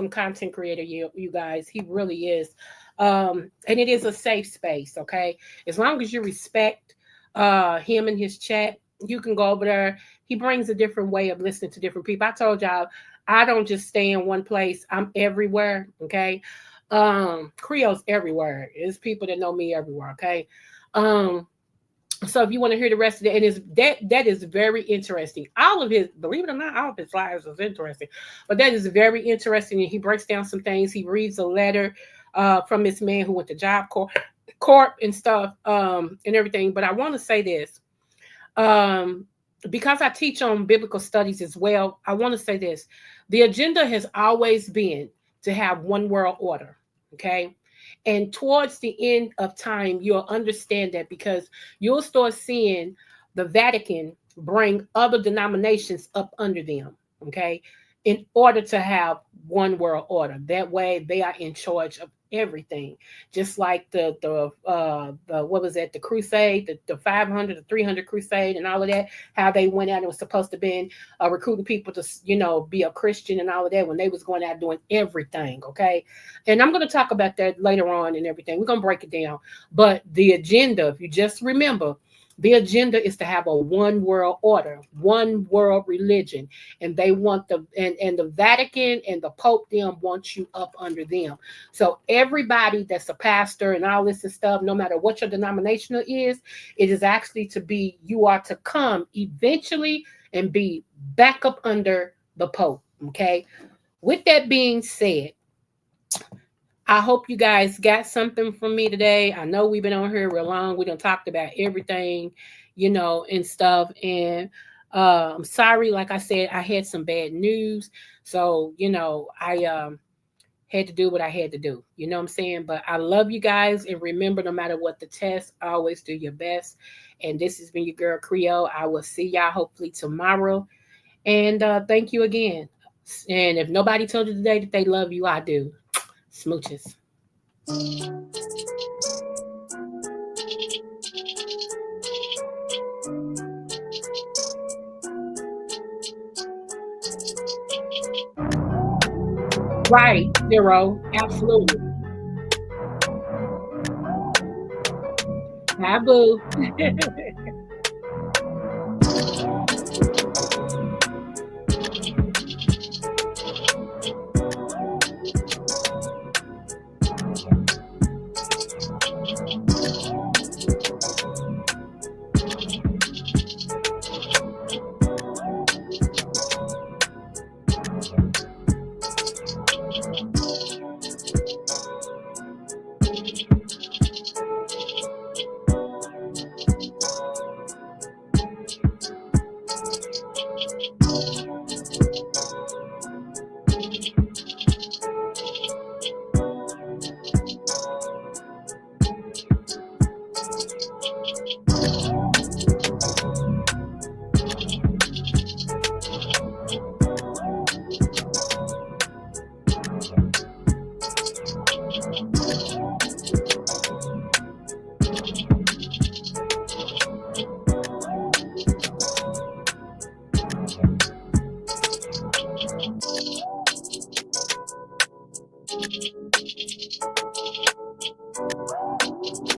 content creator, you guys. He really is. And it is a safe space, okay? As long as you respect him and his chat, you can go over there. He brings a different way of listening to different people. I told y'all, I don't just stay in one place. I'm everywhere, okay? Creole's everywhere. There's people that know me everywhere, okay? So if you want to hear the rest of it, that is very interesting. All of his, believe it or not, all of his lives is interesting. But that is very interesting. And he breaks down some things. He reads a letter from this man who went to Job Corp and stuff, and everything. But I want to say this. Because I teach on biblical studies as well, I want to say this. The agenda has always been to have one world order, okay? And towards the end of time, you'll understand that because you'll start seeing the Vatican bring other denominations up under them, okay, in order to have one world order. That way they are in charge of everything. Just like the what was that, the crusade, the 500, the 300 crusade and all of that, how they went out and was supposed to be recruiting people to, be a Christian and all of that when they was going out doing everything, okay? And I'm going to talk about that later on and everything. We're going to break it down. But the agenda, if you just remember, the agenda is to have a one world order, one world religion, and they want the Vatican and the Pope them want you up under them. So everybody that's a pastor and all this and stuff, no matter what your denominational is, it is actually to be, you are to come eventually and be back up under the Pope. Okay. With that being said, I hope you guys got something from me today. I know we've been on here real long. We done talked about everything, and stuff. And I'm sorry, like I said, I had some bad news. So, I had to do what I had to do. You know what I'm saying? But I love you guys. And remember, no matter what the test, always do your best. And this has been your girl Creole. I will see y'all hopefully tomorrow. And thank you again. And if nobody told you today that they love you, I do. Smooches. Right, Zero. Absolutely. Bye, boo.